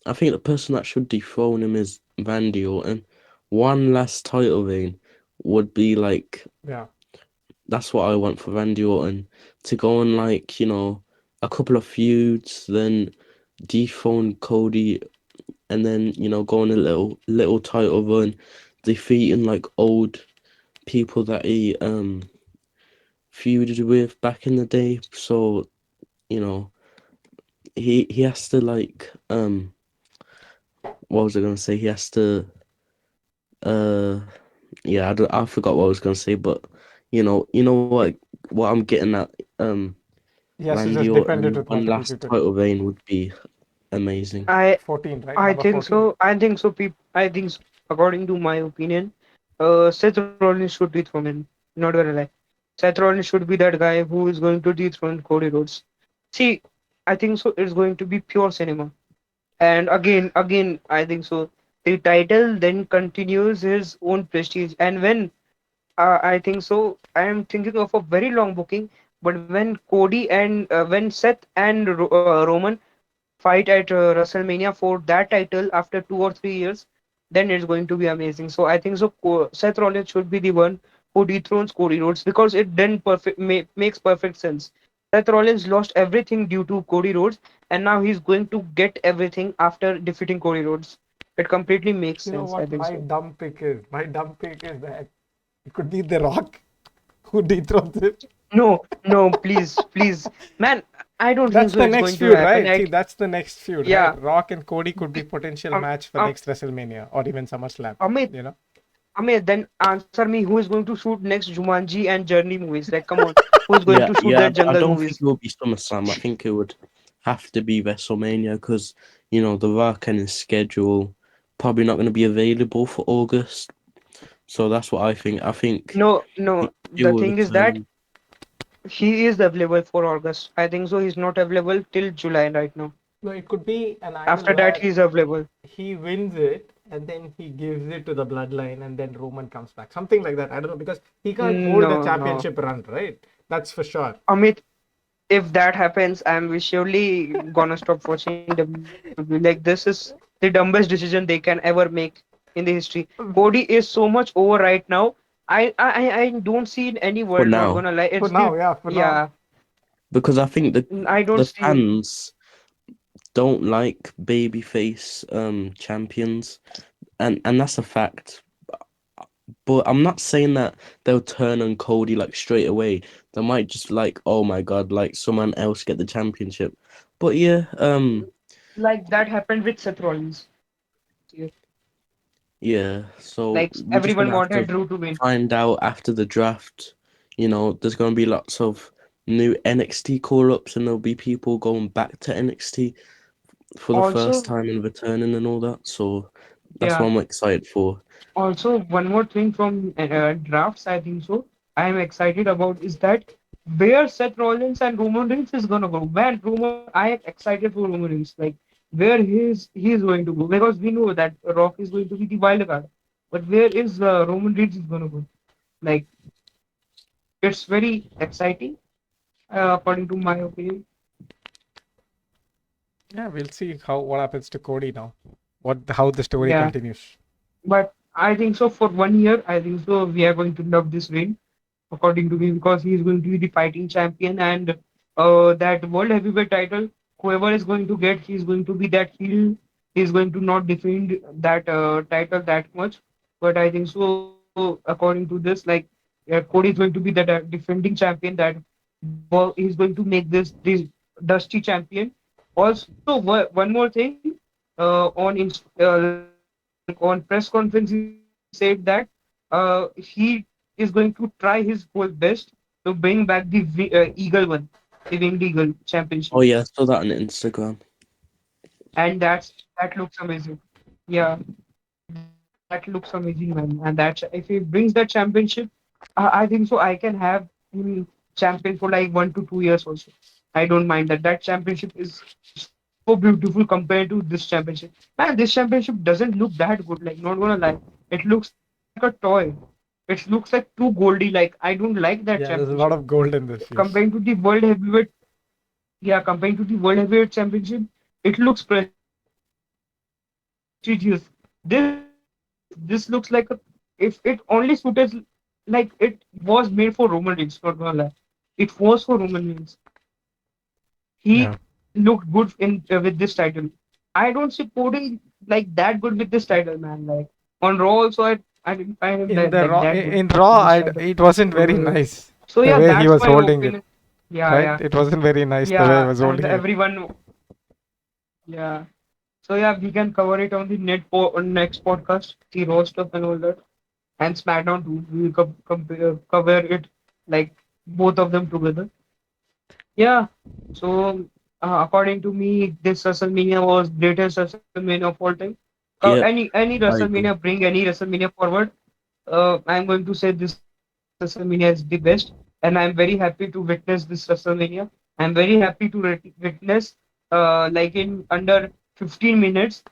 I think the person that should dethrone him is Randy Orton. One last title reign would be like, Yeah. that's what I want for Randy Orton to go on, like, a couple of feuds, then dethrone Cody, and then go on a little title run, defeating like old people that he feuded with back in the day. So you know he has to like what was I gonna say? He has to uh yeah, I forgot what I was gonna say, but what I'm getting at. Yes, he Randy just defended Orton with one multiple last people. title reign would be amazing. I 14, right? I Number think 14. so. I think so. I think so. According to my opinion, Seth Rollins should dethrone him. Not gonna lie. Seth Rollins should be that guy who is going to dethrone Cody Rhodes. See, I think so. It's going to be pure cinema. And again, I think so. The title then continues his own prestige. And when I think so. I am thinking of a very long booking, but when Cody and when Seth and Roman fight at WrestleMania for that title after 2 or 3 years, then it's going to be amazing. So I think so. Seth Rollins should be the one who dethrones Cody Rhodes because it then makes perfect sense. Seth Rollins lost everything due to Cody Rhodes, and now he's going to get everything after defeating Cody Rhodes. It completely makes You know sense. I what think my so. dumb pick is? My dumb pick is that it could be The Rock who dethrones him. No, no, please, please, man. I don't think That's so. the It's next going to feud, happen. right? See, that's the next feud, right? Yeah, Rock and Cody could be the, potential um, match for um, next WrestleMania or even SummerSlam. Amit, You know, Then answer me. Who is going to shoot next Jumanji and Journey movies? Like, come on, who is going Yeah, to shoot yeah. that I jungle don't think movies? it will be SummerSlam. I think it would have to be WrestleMania because The Rock and his schedule probably not going to be available for August. So that's what I think. I think No, no. he The will thing is that return. he is available for August. I think so. He's not available till July right now. no, it could be an angle After that, where he's available. he wins it and then he gives it to the bloodline and then Roman comes back. Something like that. I don't know because he can't hold a No, no. championship run, right? That's for sure. Amit, if that happens, I'm surely gonna stop watching WWE. Like, this is the dumbest decision they can ever make in the history. Cody is so much over right now. I don't see in any for world. Not now, gonna lie, For it's now, the yeah, for now. yeah. because I think I don't the see in fans don't like babyface champions, and that's a fact. But I'm not saying that they'll turn on Cody like straight away. They might just like, oh my God, like someone else get the championship. But yeah, like that happened with Seth Rollins. Yeah. yeah. So Like we're just everyone gonna have to wanted Drew to win. find out after the draft. You know, there's gonna be lots of new NXT call ups, and there'll be people going back to NXT for the first Also, time and returning and all that. So that's what yeah. I'm excited for. Also, one more thing from drafts, I think so. I am excited about is that where Seth Rollins and Roman Reigns is gonna go. Man, I am excited for Roman Reigns. Like where he is going to go because we know that Rock is going to be the wild card. But where is Roman Reigns is gonna go? Like it's very exciting, according to my opinion. Yeah, we'll see how what happens to Cody now. How the story Yeah, continues. but I think so for 1 year. I think so we are going to love this reign, according to me, because he is going to be the fighting champion and that world heavyweight title, whoever is going to get, he's going to be that heel. He's going to not defend that title that much. But I think so, according to this, like Cody is going to be that defending champion. That he's going to make this dusty champion. Also, one more thing, like on press conference, he said that he is going to try his whole best to bring back the Eagle one, the Winged Eagle Championship, Oh yeah, I saw that on Instagram. and that looks amazing. Yeah, that looks amazing, man. And that if he brings that championship, I think so. I can have him champion for like 1 to 2 years also. I don't mind that. That championship is so beautiful compared to this championship. Man, this championship doesn't look that good. Like, not gonna lie, it looks like a toy. It looks like too goldy. Like, I don't like that Yeah, there's a championship. lot of gold in this. Yes. Comparing to the World Heavyweight, yeah, comparing to the World Heavyweight Championship, it looks prestigious. This looks like a, if it only suited, like it was made for Roman Reigns. Not gonna lie, it was for Roman Reigns. He looked good Yeah. in with this title. I don't see Cody like that good with this title, man. Like on Raw also, I didn't find him that In like the Raw, that good in with Raw, this title. it wasn't very Uh, nice so the yeah, way he that's was my holding it. opinion. Yeah, Right? yeah, It wasn't very nice the way he yeah, was and holding it. everyone, yeah. So yeah, we can cover it on the on next podcast, the Raw stuff and all that, and SmackDown too. We will cover it like both of them together. Yeah. So, according to me, this WrestleMania was greatest WrestleMania of all time. Yep, Any I agree. WrestleMania, bring any WrestleMania forward. I'm going to say this WrestleMania is the best, and I'm very happy to witness this WrestleMania. I'm very happy to witness, like in under 15 minutes,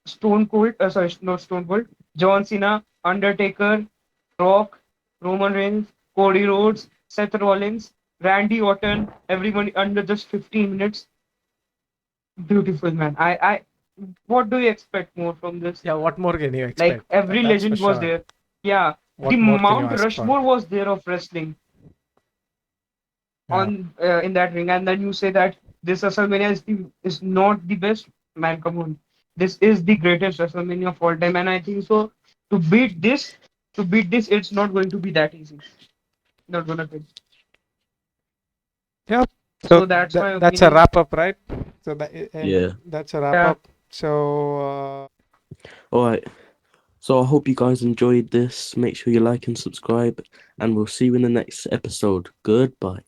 Stone Cold, sorry, not Stone Cold, John Cena, Undertaker, Rock, Roman Reigns, Cody Rhodes, Seth Rollins, Randy Orton, everyone under just 15 minutes. Beautiful, man. What do you expect more from this? Yeah, what more can you Like expect? every That's for legend was sure. there. Yeah, the What more can you Mount ask for? Rushmore was there of wrestling Yeah. on in that ring, and then you say that this WrestleMania is not the best. Man, come on, this is the greatest WrestleMania of all time, and I think so. To beat this, it's not going to be that easy. Not gonna be. Yeah. So So that's my that's a opinion. wrap up, right? So Yeah. that's a wrap Yeah, up. So All right. So I hope you guys enjoyed this. Make sure you like and subscribe, and we'll see you in the next episode. Goodbye.